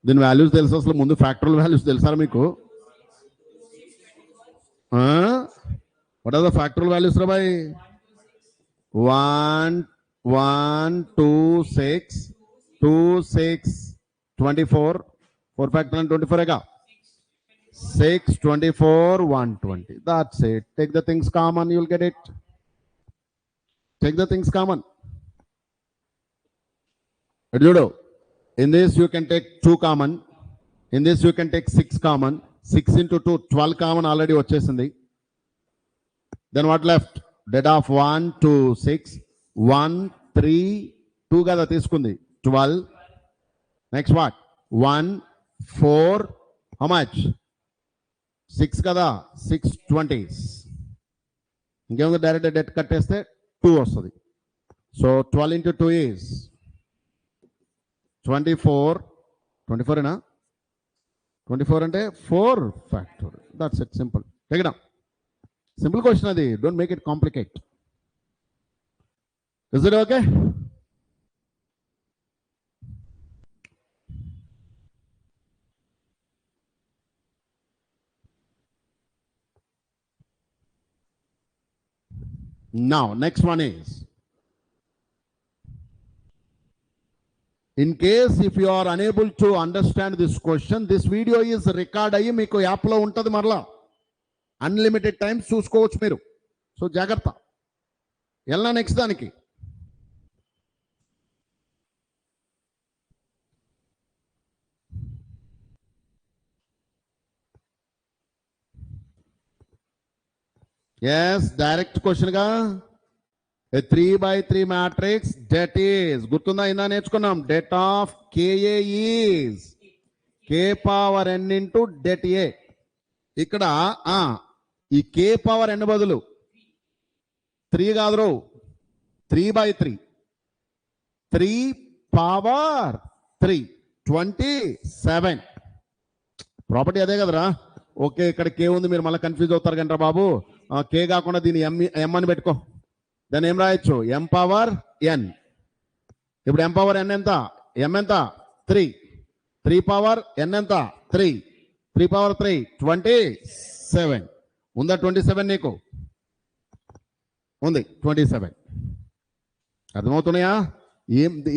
దీని వాల్యూస్ తెలుసు అసలు? ముందు ఫ్యాక్టరల్ వాల్యూస్ తెలుసా మీకు? వాట్ ఆర్ ద ఫ్యాక్టరల్ వాల్యూస్ రా bye? 1, 1, 2, 6, 2, 6, 24. 4 factorial 24 ega. 6, 24, 120. That's it. Take the things common, you'll get it. Take the things common. In this you can take 2 common. In this you can take 6 common. 6 into 2, 12 common already vachesindi. Then what left? Dead of 1, 2, 6, 1, 3, 2 kada తీసుకుంది 12. Next what? 1, 4, how much? 6 కదా 6 20s. ఇంకేముంది direct debt కట్టేస్తే 2 వస్తుంది. So 12 into 2 is 24. 24 ఏనా? 24 అంటే 4 factorial. That's it, simple. Take it down. Simple question adi. Don't make it complicate. Is it okay? Now, next one is, in case if you are unable to understand this question, this video is record అయ్యి మీకు యాప్లో ఉంటుంది మరలా. Unlimited times చూసుకోవచ్చు మీరు. So జాగ్రత్త. ఎలా next దానికి. ఎస్ డైరెక్ట్ క్వశ్చన్ గా 3/3 మ్యాట్రిక్స్ డెట్ ఈజ్ గుర్తుందా? ఇందా నేర్చుకున్నాం. Det of K A is K power n into det A. ఇక్కడ ఈ కే పవర్ ఎన్ బదులు 3 కాదు, 3/3. 3 పవర్ 3 27. ప్రాపర్టీ అదే కదరా. ఓకే, ఇక్కడ కే ఉంది, మీరు మళ్ళీ కన్ఫ్యూజ్ అవుతారు కంటారా బాబు. కే కాకుండా దీన్ని ఎం అని పెట్టుకో. దాన్ని ఏం రాయొచ్చు? ఎం పవర్ ఎన్. ఇప్పుడు ఎం పవర్ ఎన్ ఎంత? ఎం ఎంత? 3. 3 పవర్ ఎన్ ఎంత? 3. 3 పవర్ 3 27. ఉందా 27? నీకు ఉంది 27. అర్థమవుతున్నాయా?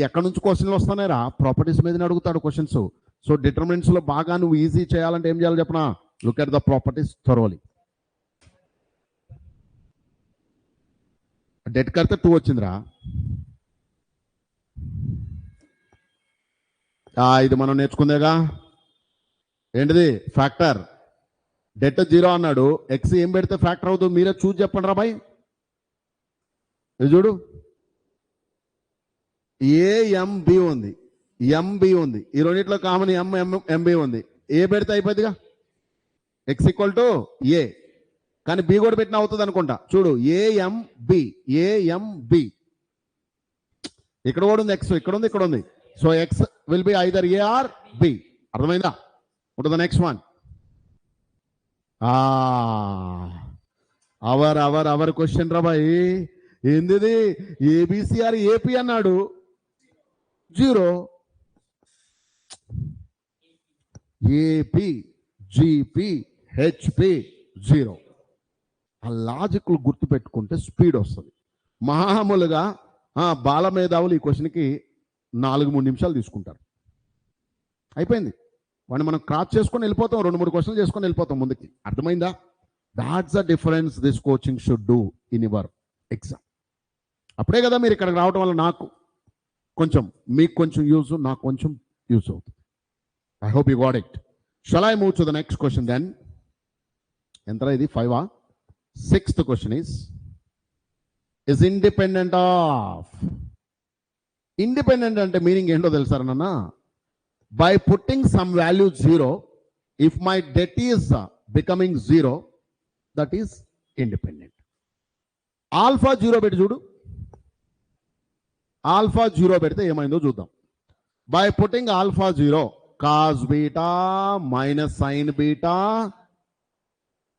ఎక్కడి నుంచి క్వశ్చన్లు వస్తున్నాయిరా? ప్రాపర్టీస్ మీద అడుగుతాడు క్వశ్చన్స్. సో డిటర్మినెంట్స్ లో బాగా నువ్వు ఈజీ చేయాలంటే ఏం చేయాలి చెప్పనా? Look at the properties thoroughly. Debt కడితే 2 వచ్చిందిరా. ఇది మనం నేర్చుకుందేగా. ఏంటిది? ఫ్యాక్టర్. డెట్ 0 అన్నాడు. ఎక్స్ ఏం పెడితే ఫ్యాక్టర్ అవుతుంది? మీరే చూసి చెప్పండి రా బాయ్. ఇది చూడు, ఏఎంబి ఉంది, ఎంబి ఉంది. ఈ రెండిట్లో కామన్ ఎంబి ఉంది. ఏ పెడితే అయిపోద్దిగా. ఎక్స్ ఈక్వల్ టు ఏ, కానీ బి కూడా పెట్టిన అవుతుంది అనుకుంటా. చూడు, ఏఎంబి, ఏఎంబి. ఇక్కడ కూడా ఉంది ఎక్స్, ఇక్కడ ఉంది, ఇక్కడ ఉంది. So x will be either A or B. అర్థమైందా? ఉంటుంది నెక్స్ట్ వన్. అవర్ క్వశ్చన్ రా బాయ్. ఏంది? ఏబిసిఆర్ ఏపీ అన్నాడు 0. AP GP HP 0. ఆ లాజిక్లు గుర్తు పెట్టుకుంటే స్పీడ్ వస్తుంది. మామూలుగా బాల మేధావులు ఈ క్వశ్చన్కి 4-3 నిమిషాలు తీసుకుంటారు. అయిపోయింది. వాడిని మనం క్రాస్ చేసుకొని వెళ్ళిపోతాం. 2-3 క్వశ్చన్లు చేసుకొని వెళ్ళిపోతాం ముందుకి. అర్థమైందా? That's the difference this coaching should do in your exam. అప్పుడే కదా మీరు ఇక్కడికి రావడం వల్ల నాకు కొంచెం, మీకు కొంచెం యూజ్, నాకు కొంచెం యూజ్ అవుతుంది. I hope you got it. Shall I move to the next question then? ఎంతరా ఇది? 5. 6th question is independent of. Independent అంటే మీనింగ్ ఏంటో తెలుసారా నాన్న? By putting some value 0, if my debt is becoming 0, that is independent. Alpha 0 పెట్టి చూడు. Alpha 0 పెడితే ఏమైందో చూద్దాం. By putting alpha 0, cos beta minus sin beta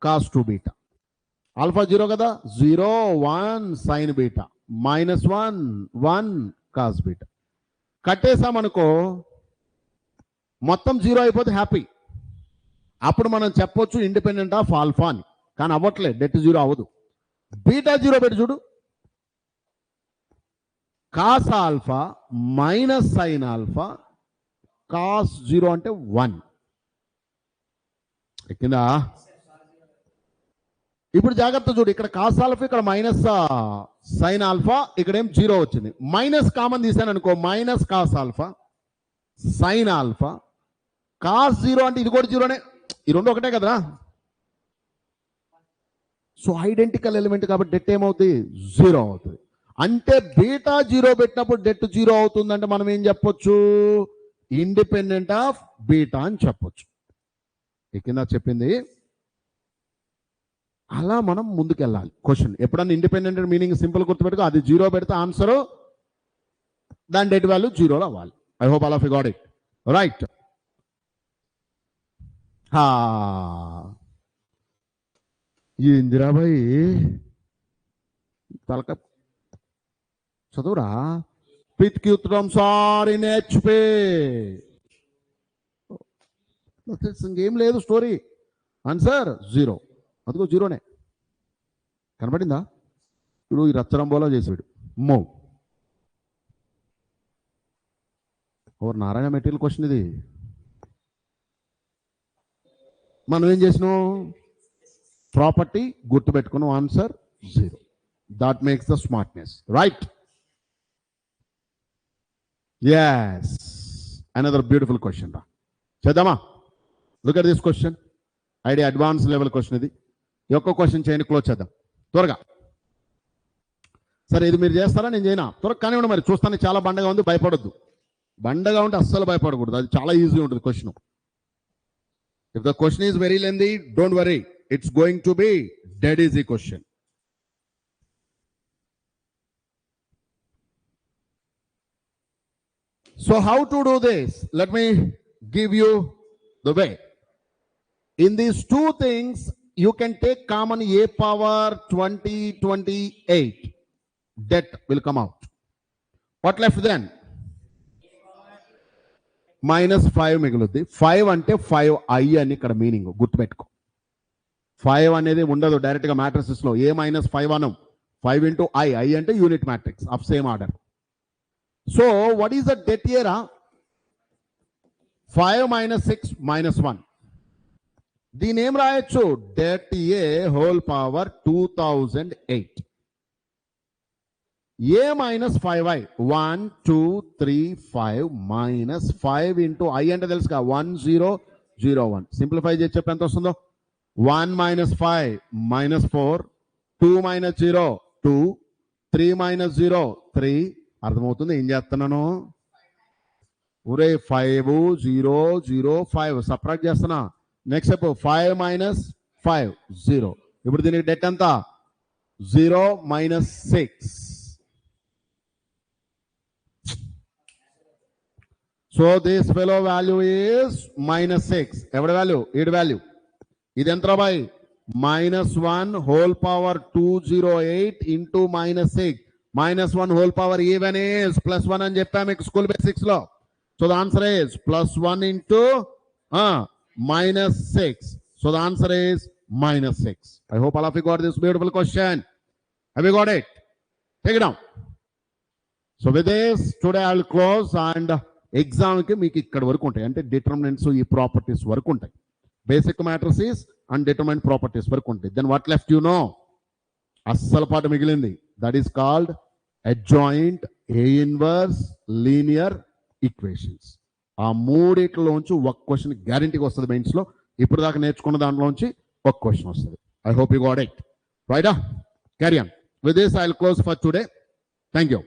cos 2 beta. Alpha 0 కదా. 0 1 sin beta -1 1 cos beta. కట్టేసామనుకో మొత్తం 0 అయిపోతే హ్యాపీ. అప్పుడు మనం చెప్పొచ్చు ఇండిపెండెంట్ ఆఫ్ ఆల్ఫా అని. కానీ అవ్వట్లేదు, డెట్ 0 అవ్వదు. బీటా 0 పెట్టి చూడు. Cos alpha minus sine alpha cos 0 అంటే 1. ఎక్కిందా? ఇప్పుడు జాగ్రత్త చూడు, ఇక్కడ కాస్ ఆల్ఫా, ఇక్కడ మైనస్ సైన్ ఆల్ఫా, ఇక్కడేం 0 వచ్చింది. మైనస్ కామన్ తీసాను అనుకో, minus cos alpha sine alpha cos 0 అంటే ఇది కూడా 0నే. ఈ రెండు ఒకటే కదరా. సో ఐడెంటికల్ ఎలిమెంట్ కాబట్టి డెట్ ఏమవుతుంది? 0 అవుతుంది. అంటే బీటా 0 పెట్టినప్పుడు డెట్ 0 అవుతుందంటే మనం ఏం చెప్పొచ్చు? ఇండిపెండెంట్ ఆఫ్ బీటా అని చెప్పొచ్చు. కింద చెప్పింది అలా మనం ముందుకెళ్ళాలి. క్వశ్చన్ ఎప్పుడన్నా ఇండిపెండెంట్ మీనింగ్ సింపుల్ గుర్తుపెట్టుకో, అది 0 పెడితే ఆన్సర్ దాని డెట్ వాల్యూ 0 అవ్వాలి. I hope all of you got it right. Indirabai తలక చదువురా. పిత్ క్యూత్రమ్స్ ఆర్ ఇన్ హెచ్పి. ఇంకేం లేదు స్టోరీ. ఆన్సర్ 0. అదిగో 0నే కనబడిందా? ఇప్పుడు ఈ రచ్చరంబోలో చేసాడు మో ఓర్ నారాయణ మెటీరియల్ క్వశ్చన్ ఇది. మనం ఏం చేసినాం? ప్రాపర్టీ గుర్తుపెట్టుకున్నాం. Answer 0. That makes the smartness right. Yes, another beautiful question రా. చేద్దామా? Look at this question. Idea advance level question ఇది. ఈ ఒక్క క్వశ్చన్ చేయండి, క్లోజ్ చేద్దాం త్వరగా. సరే, ఇది మీరు చేస్తారా నేను చేయనా? త్వరగా కానివ్వండి. మరి చూస్తాను, చాలా బండగా ఉంది, భయపడొద్దు. బండగా ఉంటే అస్సలు భయపడకూడదు, అది చాలా ఈజీ ఉంటుంది question. If the question is very lengthy, don't worry, it's going to be dead easy question. So how to do this? Let me give you the way. In these two things, you can take common a power 2028. Debt will come out. What left then? -5 మిగులుద్ది. 5 అంటే 5i అని ఇక్కడ meaning గుర్తుపెట్టుకో. 5 అనేది ఉండదు direct గా matrices లో. a - 5 అనం. 5 into i అంటే unit matrix of same order. So what is the debt here? 5 - 6 - 1. దీని ఏం రాయొచ్చు? Debt A whole power 2008. a - 5i 1 2 3 5 -5 into i అంటే తెలుసుగా 1001. సింప్లిఫై చేసి చెప్పి ఎంత వస్తుందో? 1 - 5 -4 2 - 0 2 3 - 0 3. అర్థమవుతుంది ఏం చేస్తున్నాను? ఒరే 5 0 0 5 సబ్ట్రాక్ట్ చేస్తున్నా. Next step 5 - 5 0. ఇప్పుడు దీనికి డెట్ ఎంత? 0 - 6. So this fellow value is -6. ఎవరి వాల్యూ? ఈడి వాల్యూ. ఇది ఎంత రాబాయ్? -1 whole power 208 into -6. -1 whole power even is +1 అని చెప్పా మీకు స్కూల్ బేసిక్స్ లో. So the answer is +1 into -6. So the answer is -6. I hope all of you got this beautiful question. Have you got it? Take it down. So with this today I will close, and exam కి మీకు ఇక్కడ వరకు ఉంటాయి. అంటే determinants, ఈ properties వరకు ఉంటాయి. Basic matrices and determinant properties వరకు ఉంటాయి. Then what left you know? అస్సలు పాటు మిగిలింది. That is called adjoint, A inverse, linear equations. ఆ మూడిట్లోంచి ఒక క్వశ్చన్ గ్యారంటీగా వస్తుంది మెయిన్స్ లో. ఇప్పుడు దాకా నేర్చుకున్న దాంట్లోంచి ఒక క్వశ్చన్ వస్తుంది. I hope you got it right. Carry on. With this I will close for today. Thank you.